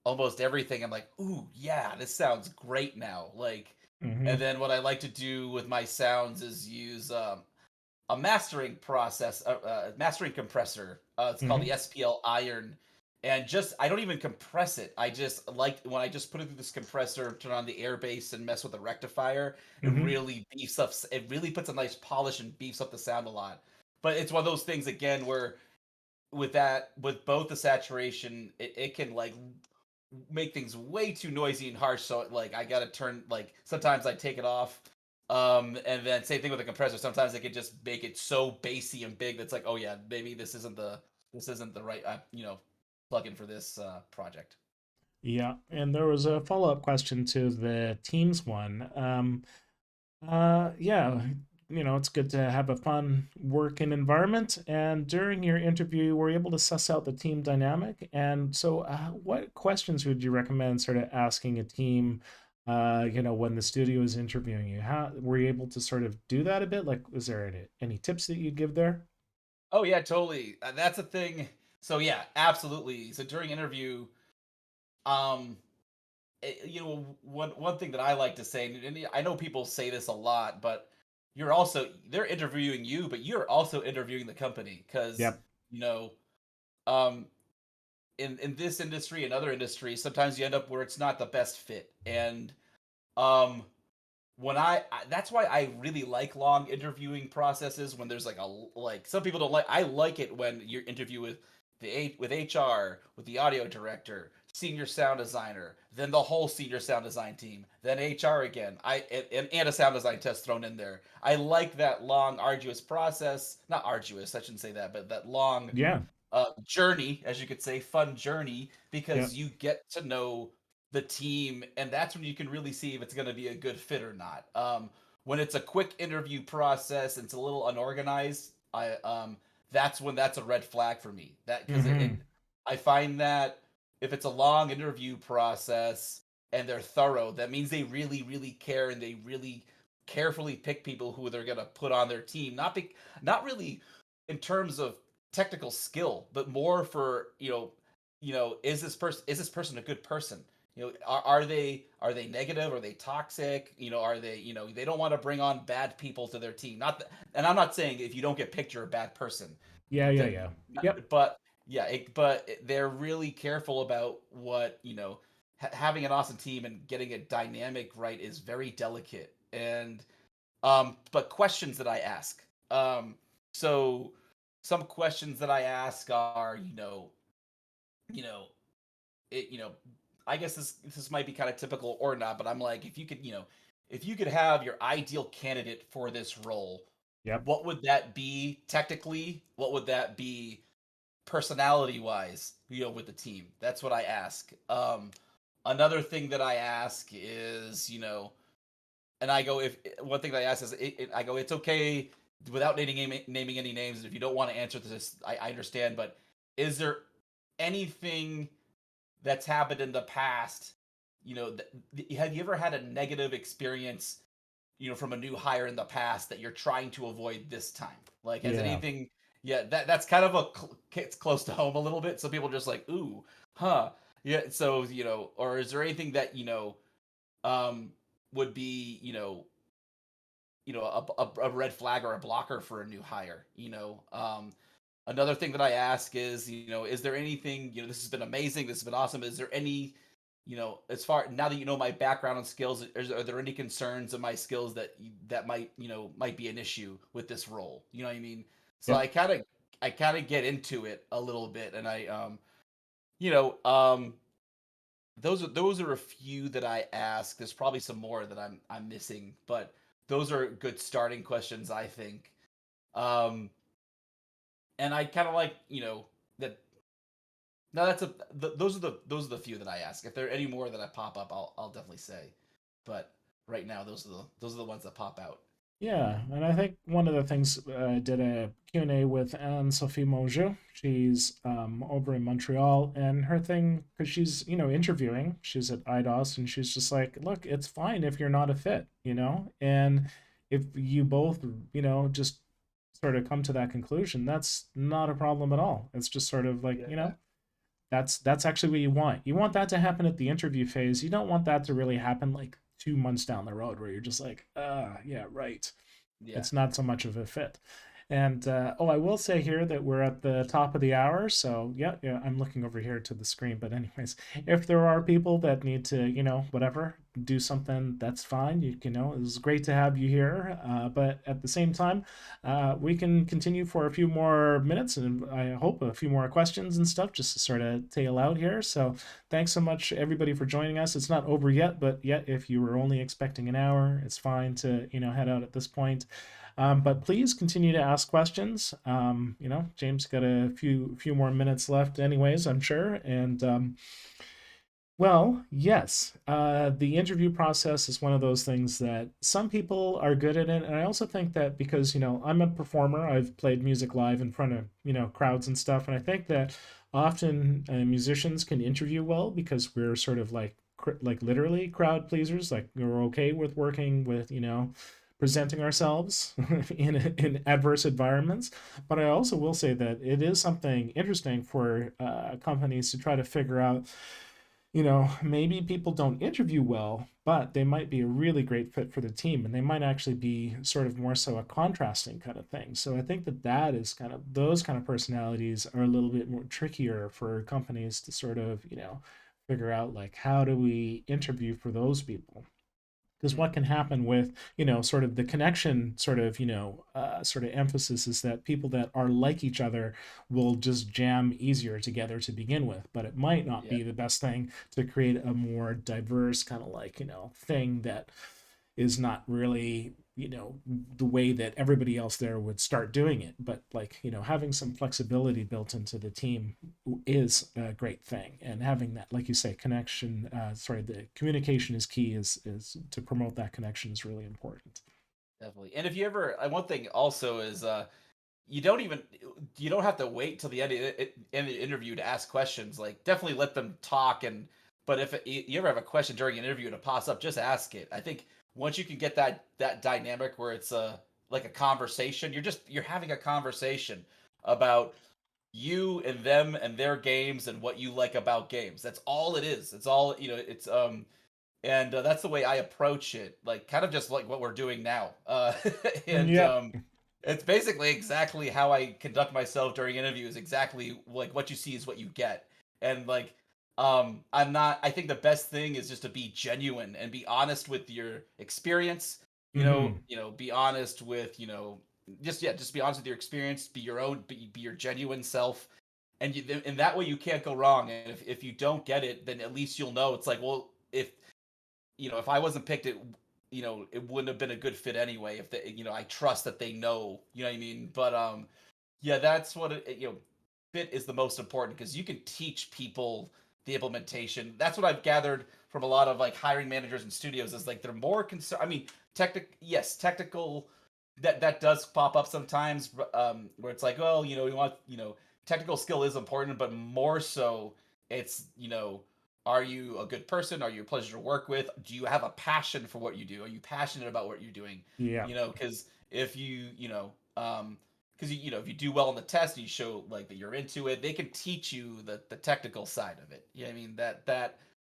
almost everything. I'm like, ooh, yeah, this sounds great now. Like, and Hmm. then what I like to do with my sounds is use a mastering process, mastering compressor. It's called the Hmm. SPL Iron, and just I don't even compress it. I just like when I just put it through this compressor, turn on the airbase, and mess with the rectifier. It Hmm. really beefs up. It really puts a nice polish and beefs up the sound a lot. But it's one of those things again where with both the saturation, it can like make things way too noisy and harsh. So like I gotta turn like sometimes I take it off. And then same thing with the compressor. Sometimes they could just make it so bassy and big that's like, oh yeah, maybe this isn't the right plugin for this project. Yeah, and there was a follow-up question to the Teams one. Yeah, it's good to have a fun working environment. And during your interview, were you able to suss out the team dynamic? And so, what questions would you recommend sort of asking a team, when the studio is interviewing you? How were you able to sort of do that a bit? Like, was there any tips that you'd give there? Oh yeah, totally. That's a thing. So yeah, absolutely. So during interview, um, one thing that I like to say, and I know people say this a lot, but they're interviewing you, but you're also interviewing the company because Yep. you know, um, in this industry and other industries, sometimes you end up where it's not the best fit, and um, that's why I really like long interviewing processes when there's like some people don't like. I like it when you interview with with HR, with the audio director, senior sound designer, then the whole senior sound design team, then HR again. And a sound design test thrown in there. I like that long arduous process. Not arduous, I shouldn't say that, but that long Yeah. journey, as you could say, fun journey, Yep. because you get to know the team, and that's when you can really see if it's going to be a good fit or not. When it's a quick interview process and it's a little unorganized, that's when that's a red flag for me. That because Mm-hmm. I find that if it's a long interview process and they're thorough, that means they really, really care and they really carefully pick people who they're going to put on their team. Not really in terms of technical skill, but more for is this person a good person? Are they negative? Are they toxic? Are they they don't want to bring on bad people to their team? Not that, and I'm not saying if you don't get picked you're a bad person. Yeah. Yeah. That, Yeah. Yep. but yeah, they're really careful about what having an awesome team and getting a dynamic right is very delicate. And but questions that I ask. So some questions that I ask are, you know, it, I guess this might be kind of typical or not, but I'm like, if you could have your ideal candidate for this role, Yep. what would that be technically? What would that be personality wise? With the team. That's what I ask. Another thing that I ask is, and I go if one thing that I ask is I go it's okay without naming any names. If you don't want to answer this, I understand. But is there anything that's happened in the past? Have you ever had a negative experience? From a new hire in the past that you're trying to avoid this time. Like, has Yeah. anything? Yeah, that's kind of it's close to home a little bit. So people are just like, ooh, huh, yeah. So or is there anything that um would be a red flag or a blocker for a new hire. Another thing that I ask is there anything, this has been amazing, this has been awesome. Is there any, as far now that you know my background and skills, are there any concerns of my skills that might be an issue with this role? You know what I mean? So Yep. I kind of get into it a little bit, and you know, um, those are a few that I ask. There's probably some more that I'm missing, but those are good starting questions, I think. Um, and I kind of like that. No, those are the few that I ask. If there are any more that I pop up, I'll definitely say. But right now, those are the ones that pop out. Yeah, and I think one of the things I did a Q&A with Anne-Sophie Mongeau. She's over in Montreal, and her thing, because she's, interviewing, she's at IDOS, and she's just like, look, it's fine if you're not a fit, and if you both, just sort of come to that conclusion, that's not a problem at all. It's just sort of like, Yeah, that's actually what you want. You want that to happen at the interview phase. You don't want that to really happen like 2 months down the road where you're just like, yeah, right. yeah, It's not so much of a fit. And oh, I will say here that we're at the top of the hour, so yeah, yeah, I'm looking over here to the screen. But anyways, if there are people that need to, whatever, do something, that's fine. It was great to have you here. But at the same time, we can continue for a few more minutes, and I hope a few more questions and stuff, just to sort of tail out here. So thanks so much, everybody, for joining us. It's not over yet, but yet, if you were only expecting an hour, it's fine to, head out at this point. But please continue to ask questions. James got a few more minutes left, anyways, I'm sure. And well, yes, the interview process is one of those things that some people are good at it, and I also think that because I'm a performer, I've played music live in front of crowds and stuff, and I think that often musicians can interview well because we're sort of like literally crowd pleasers, like we're okay with working with presenting ourselves in adverse environments. But I also will say that it is something interesting for companies to try to figure out, maybe people don't interview well, but they might be a really great fit for the team, and they might actually be sort of more so a contrasting kind of thing. So I think that that is kind of those kind of personalities are a little bit more trickier for companies to sort of, figure out, like, how do we interview for those people? Because Mm, what can happen with sort of the connection sort of emphasis is that people that are like each other will just jam easier together to begin with, but it might not yeah. be the best thing to create a more diverse kind of like thing that is not really the way that everybody else there would start doing it. But like having some flexibility built into the team is a great thing, and having that, like you say, connection, sorry, the communication is key, is to promote that connection is really important. Definitely. And if you ever, one thing also is, you don't even you don't have to wait till the end of the interview to ask questions. Like, definitely let them talk. And but if you ever have a question during an interview and it pops up, just ask it. I think once you can get that dynamic where it's like a conversation, you're having a conversation about you and them and their games and what you like about games. That's all it is. It's all, it's and that's the way I approach it, like kind of just like what we're doing now. And Yeah. it's basically exactly how I conduct myself during interviews. Exactly like what you see is what you get. And like, I'm not. I think the best thing is just to be genuine and be honest with your experience. Mm-hmm. Be honest with just yeah, just be honest with your experience. Be your own. Be your genuine self. And in that way, you can't go wrong. And if you don't get it, then at least you'll know. It's like, well, if I wasn't picked, it wouldn't have been a good fit anyway. If I trust that they know, you know what I mean. But yeah, that's what fit is the most important because you can teach people the implementation. That's what I've gathered from a lot of like hiring managers and studios is like they're more concerned. I mean, technical. That does pop up sometimes, where it's like, well, we want, technical skill is important, but more so, it's are you a good person? Are you a pleasure to work with? Do you have a passion for what you do? Are you passionate about what you're doing? Yeah. Because if because if you do well on the test and you show like that you're into it, they can teach you the technical side of it. Yeah, I mean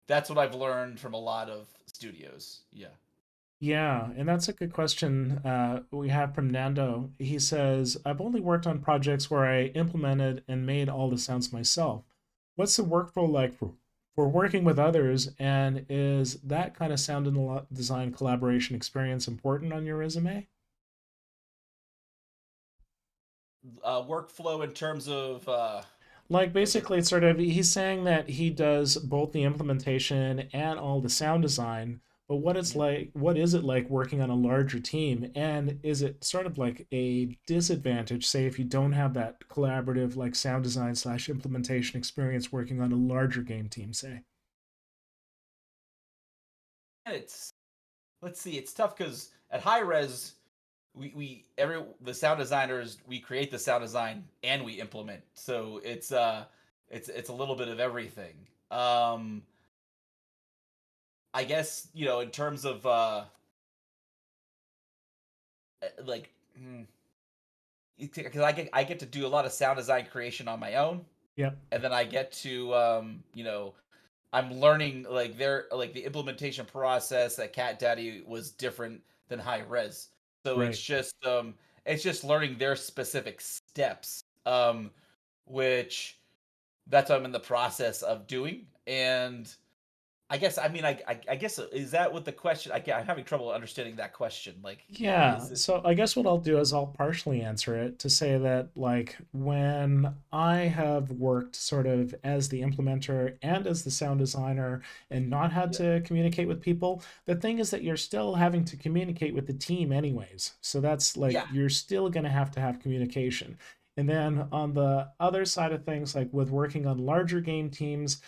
that's what I've learned from a lot of studios. Yeah. Yeah, and that's a good question we have from Nando. He says, I've only worked on projects where I implemented and made all the sounds myself. What's the workflow like for working with others? And is that kind of sound and design collaboration experience important on your resume? Workflow in terms of Like like a basically it's sort of he's saying that he does both the implementation and all the sound design, but what is it like working on a larger team, and is it sort of like a disadvantage, say, if you don't have that collaborative like sound design slash implementation experience working on a larger game team, say? it's let's see, it's tough because at high res we every the sound designers, we create the sound design and we implement, so it's a little bit of everything. I guess in terms of like because I get to do a lot of sound design creation on my own, Yep. and then I get to I'm learning like the implementation process at Cat Daddy was different than high res. So it's Right. just It's just learning their specific steps, which that's what I'm in the process of doing. And I guess I mean I guess is that what the question? I'm having trouble understanding that question. Like, Yeah, is it? so I guess what I'll do is I'll partially answer it to say that, like, when I have worked sort of as the implementer and as the sound designer and not had Yeah, to communicate with people, the thing is that you're still having to communicate with the team anyways. So that's like yeah, you're still going to have communication. And then on the other side of things, like with working on larger game teams,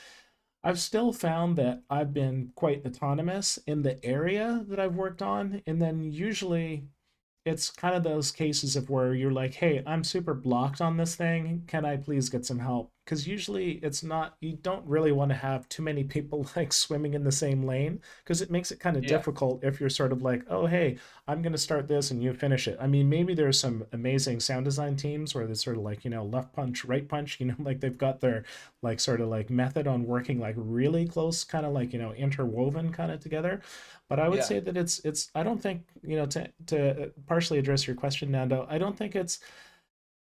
I've still found that I've been quite autonomous in the area that I've worked on. And then usually it's kind of those cases of where you're like, hey, I'm super blocked on this thing. Can I please get some help? Because usually it's not, you don't really want to have too many people like swimming in the same lane because it makes it kind of yeah, difficult if you're sort of like, oh, hey, I'm going to start this and you finish it. I mean, maybe there's some amazing sound design teams where they're sort of like, left punch, right punch, like they've got their like sort of like method on working like really close, kind of like, interwoven kind of together. But I would yeah, say that it's I don't think, to partially address your question, Nando, I don't think it's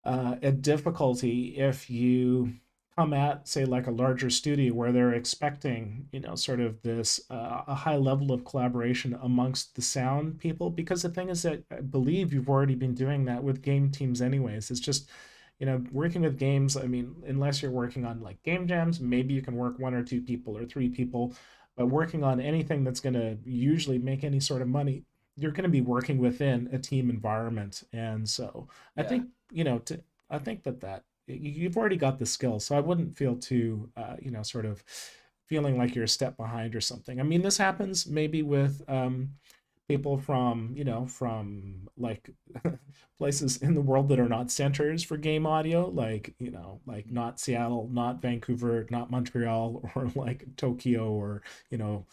a difficulty if you come at, say, like a larger studio where they're expecting, sort of this a high level of collaboration amongst the sound people, because the thing is that I believe you've already been doing that with game teams anyways. It's just, working with games, I mean, unless you're working on like game jams, maybe you can work one or two people or three people, but working on anything that's going to usually make any sort of money, you're going to be working within a team environment. And so I yeah. think, I think that you've already got the skill, so I wouldn't feel too, sort of feeling like you're a step behind or something. I mean, this happens maybe with people from, from like places in the world that are not centers for game audio, like, like Mhm. not Seattle, not Vancouver, not Montreal, or like Tokyo, or, you know,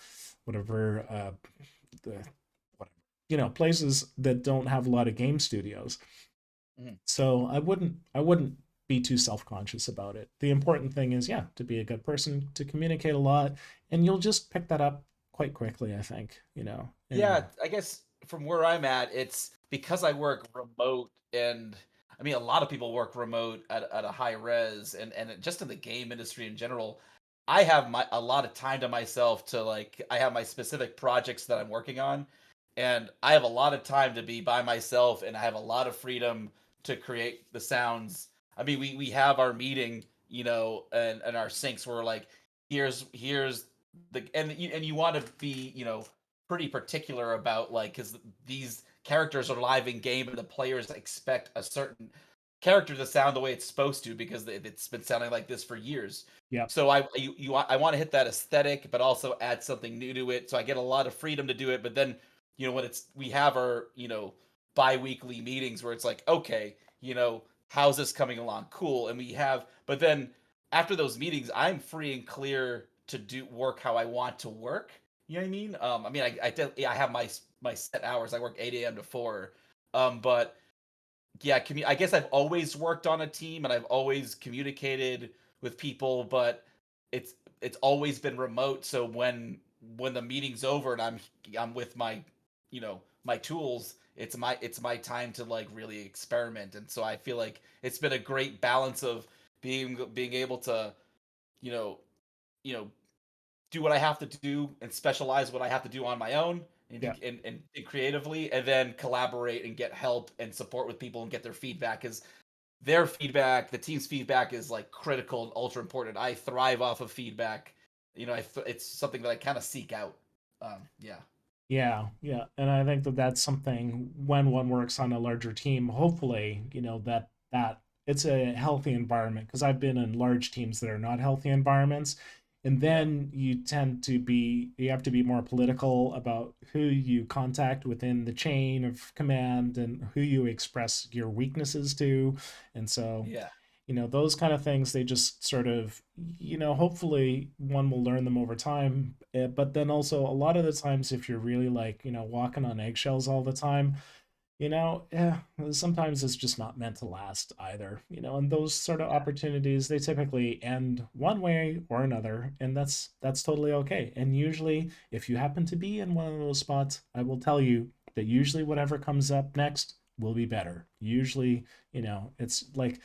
whatever, the, whatever, places that don't have a lot of game studios. Mhm. So I wouldn't be too self-conscious about it. The important thing is, yeah, to be a good person, to communicate a lot, and you'll just pick that up quite quickly, I think, Yeah, and I guess from where I'm at, it's because I work remote, and I mean a lot of people work remote at a high res, just in the game industry in general. I have my a lot of time to myself to like I have my specific projects that I'm working on, and I have a lot of time to be by myself, and I have a lot of freedom to create the sounds. I mean, we have our meeting, and our syncs where like here's and you want to be, pretty particular about like because these characters are live in game and the players expect a certain character to sound the way it's supposed to because it's been sounding like this for years. yeah, So I want to hit that aesthetic, but also add something new to it. So I get a lot of freedom to do it. But then when it's we have our bi-weekly meetings where it's like, okay, how's this coming along? Cool. And we have, but then after those meetings, I'm free and clear to do work how I want to work. You know what I mean? I mean, yeah, I have my set hours. I work 8 a.m. to 4. But yeah, I guess I've always worked on a team and I've always communicated with people, but it's it's always been remote. So when the meeting's over and I'm with my tools, it's my time to like really experiment. And so I feel like it's been a great balance of being able to you know you know do what I have to do and specialize what I have to do on my own and yeah. be and think creatively, and then collaborate and get help and support with people and get their feedback because their feedback, the team's feedback is like critical and ultra important. I thrive off of feedback. It's something that I kind of seek out. Yeah, Yeah, yeah, and I think that that's something when one works on a larger team, hopefully, that it's a healthy environment, because I've been in large teams that are not healthy environments, and yeah, then you have to be more political about who you contact within the chain of command and who you express your weaknesses to, and so yeah, those kind of things, they just sort of, hopefully one will learn them over time. But then also a lot of the times, if you're really like, walking on eggshells all the time, yeah, sometimes it's just not meant to last either, and those sort of yeah, opportunities, they typically end one way or another, and that's totally okay. And usually if you happen to be in one of those spots, I will tell you that usually whatever comes up next will be better. Usually, it's like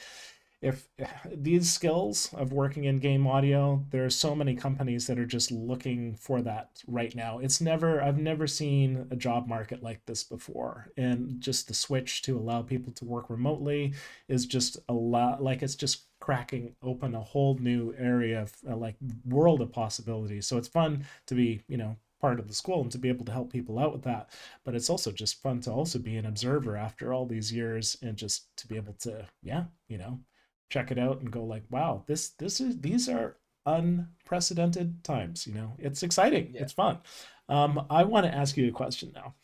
if these skills of working in game audio, there are so many companies that are just looking for that right now. I've never seen a job market like this before. And just the switch to allow people to work remotely is just a lot, like it's just cracking open a whole new area of like world of possibilities. So it's fun to be, part of the school and to be able to help people out with that. But it's also just fun to also be an observer after all these years and just to be able to, yeah, check it out and go like, wow, these are unprecedented times. It's exciting, Yeah, it's fun. I want to ask you a question now.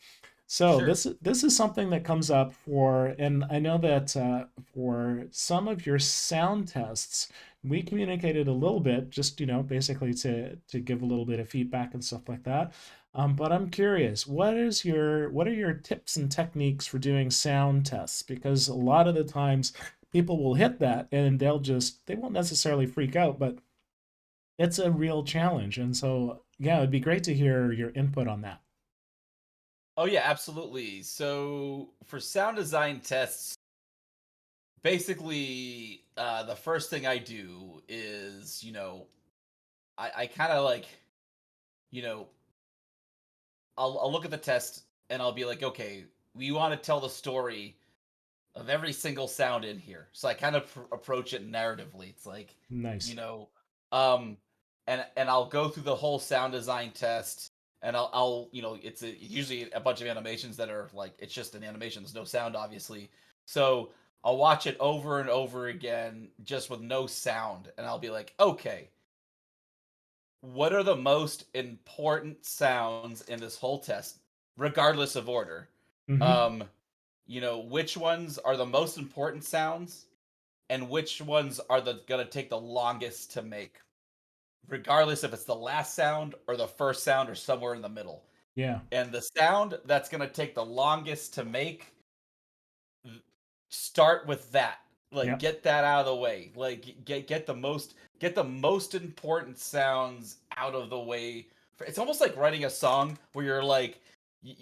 So sure. this is something that comes up for, and I know that for some of your sound tests, we communicated a little bit, just basically to give a little bit of feedback and stuff like that. But I'm curious, what are your tips and techniques for doing sound tests? Because a lot of the times people will hit that and they won't necessarily freak out, but it's a real challenge. And so yeah, it'd be great to hear your input on that. Oh yeah, absolutely. So for sound design tests, basically, the first thing I do is, I kind of like, you know, I'll look at the test and I'll be like, okay, we want to tell the story of every single sound in here. So I kind of approach it narratively. It's like, you Nice. know, um, and I'll go through the whole sound design test, and I'll it's usually a bunch of animations that are like it's just an animation. There's no sound, obviously. So I'll watch it over and over again, just with no sound, and I'll be like, okay, what are the most important sounds in this whole test, regardless of order? Mm-hmm. Um, which ones are the most important sounds and which ones are the gonna take the longest to make, regardless if it's the last sound or the first sound or somewhere in the middle. Yeah. And the sound that's gonna take the longest to make, start with that. Like Yep. get that out of the way. Like get the most important sounds out of the way. It's almost like writing a song where you're like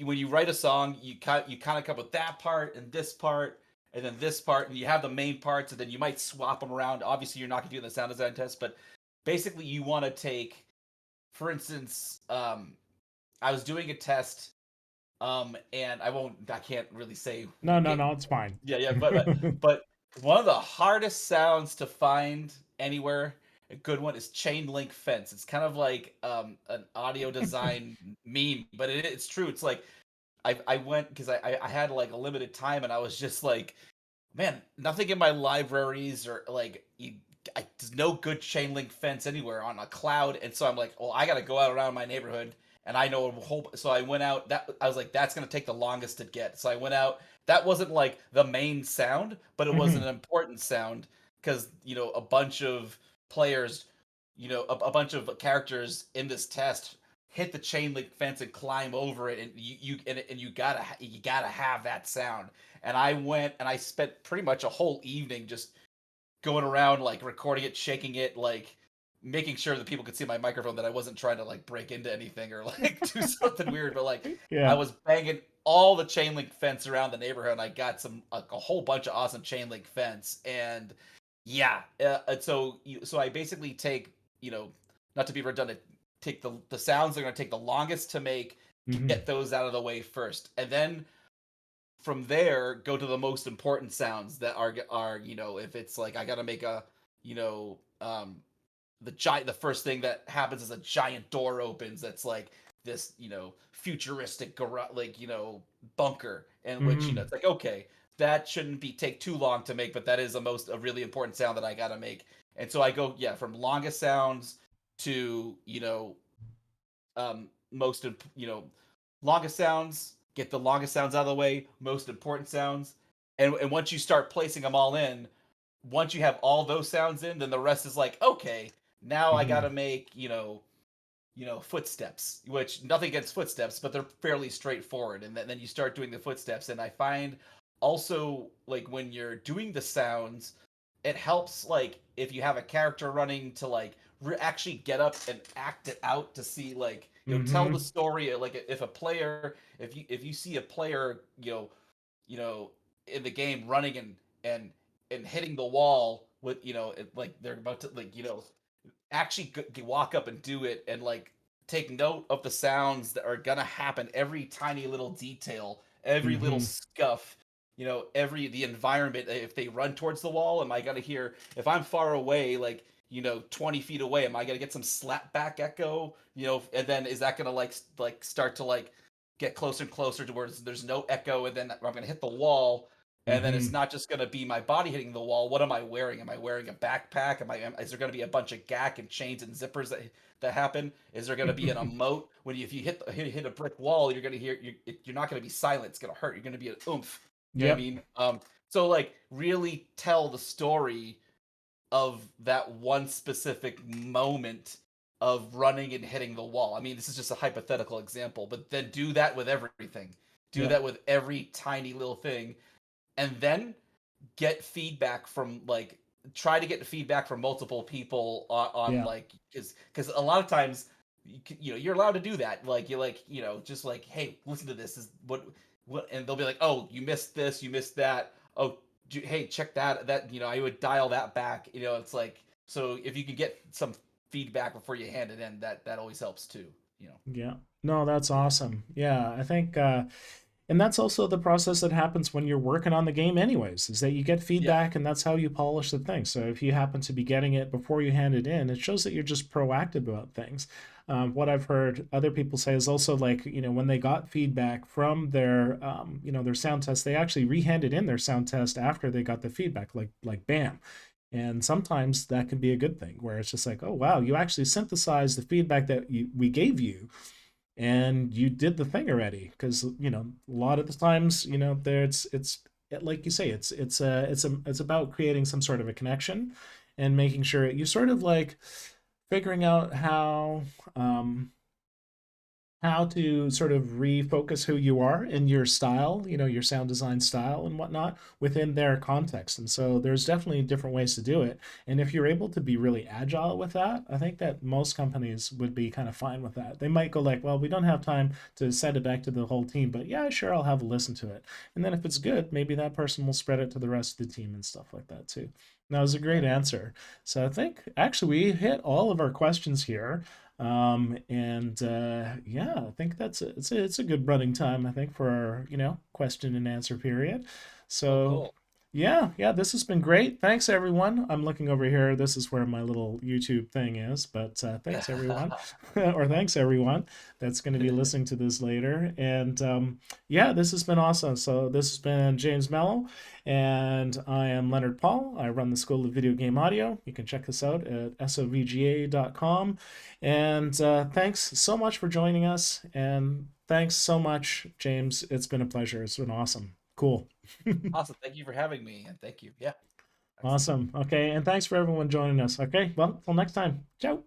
when you write a song, you kind of come with that part and then this part and you have the main parts and then you might swap them around. Obviously, you're not going to do the sound design test, but basically you want to take for instance, I was doing a test and I can't really say No, no, okay, no, it's fine. yeah, yeah, but one of the hardest sounds to find anywhere, a good one, is chain link fence. It's kind of like an audio design meme, but it's true. It's like I went because I had like a limited time and I was just like, man, nothing in my libraries or like there's no good chain link fence anywhere on a cloud, and so I'm like, well, I got to go out around my neighborhood, and I know a whole. So I went out. That I was like, that's gonna take the longest to get. So I went out. That wasn't like the main sound, but it was an Hmm. important sound because a bunch of players, a bunch of characters in this test hit the chain link fence and climb over it, and you gotta have that sound. And I went and I spent pretty much a whole evening just going around like recording it, shaking it, like making sure that people could see my microphone, that I wasn't trying to like break into anything or like do something weird, but like I Yeah. was banging all the chain link fence around the neighborhood and I got a whole bunch of awesome chain link fence. And yeah, and so I basically take, not to be redundant, take the sounds that are going to take the longest to make, Hmm. get those out of the way first, and then from there go to the most important sounds that are if it's like I gotta make a you know the first thing that happens is a giant door opens that's like this futuristic like bunker, and which Hmm. it's like, okay, that shouldn't be take too long to make, but that is a really important sound that I gotta make. And so I go, yeah, from longest sounds to most longest sounds, get the longest sounds out of the way, most important sounds. And once you start placing them all in, once you have all those sounds in, then the rest is like, okay, now I Hmm. gotta make, footsteps, which nothing against footsteps, but they're fairly straightforward. And then you start doing the footsteps. And I find also, like, when you're doing the sounds, it helps, like, if you have a character running to, like, actually get up and act it out to see, like, tell the Hmm. story. Like, if a player, if you see a player, you know, in the game running and hitting the wall with like they're about to like actually walk up and do it and like take note of the sounds that are gonna happen, every tiny little detail, every little Mm-hmm. scuff, every the environment. If they run towards the wall, am I gonna hear? If I'm far away, like 20 feet away, am I gonna get some slap back echo? And then is that gonna like start to like get closer and closer to where there's no echo, and then I'm gonna hit the wall, and then it's Mm-hmm. not just going to be my body hitting the wall. What am I wearing? Am I wearing a backpack? Is there going to be a bunch of gack and chains and zippers that happen? Is there going to be an emote when if you hit a brick wall, you're going to hear you're not going to be silent. It's going to hurt. You're going to be an oomph. You know what I Yep. mean? So like really tell the story of that one specific moment of running and hitting the wall. I mean, this is just a hypothetical example, but then do that with everything. Do Yep. that with every tiny little thing, and then get feedback from like try to get feedback from multiple people on Yeah. like because a lot of times you're allowed to do that, like you like just like, hey, listen to this is what, and they'll be like, oh, you missed this, you missed that, oh, hey, check that I would dial that back. It's like, so if you can get some feedback before you hand it in, that always helps too. Yeah. No, that's Yeah, awesome. Yeah, I think and that's also the process that happens when you're working on the game anyways, is that you get yeah, feedback and that's how you polish the thing. So if you happen to be getting it before you hand it in, it shows that you're just proactive about things. What I've heard other people say is also like, when they got feedback from their their sound test, they actually rehanded in their sound test after they got the feedback, like bam. And sometimes that can be a good thing where it's just like, oh wow, you actually synthesized the feedback that we gave you, and you did the thing already. Because a lot of the times, there it's like you say, it's about creating some sort of a connection and making sure you sort of like figuring out how to sort of refocus who you are in your style, your sound design style and whatnot within their context. And so there's definitely different ways to do it. And if you're able to be really agile with that, I think that most companies would be kind of fine with that. They might go like, well, we don't have time to send it back to the whole team, but yeah, sure, I'll have a listen to it. And then if it's good, maybe that person will spread it to the rest of the team and stuff like that too. That was a great yeah. answer. So I think actually we hit all of our questions here. And yeah, I think it's a good running time, I think, for our question and answer period. Oh, So cool. yeah, this has been great. Thanks everyone. I'm looking over here. This is where my little YouTube thing is, but thanks everyone, or thanks everyone that's going to be listening to this later. And yeah, this has been awesome. So this has been James Mello, and I am Leonard Paul. I run the School of Video Game Audio. You can check us out at sovga.com. And thanks so much for joining us. And thanks so much, James. It's been a pleasure. It's been awesome. Cool. Awesome, thank you for having me, and thank you. Yeah, excellent. Awesome. Okay. And thanks for everyone joining us. Okay. Well, till next time. Ciao.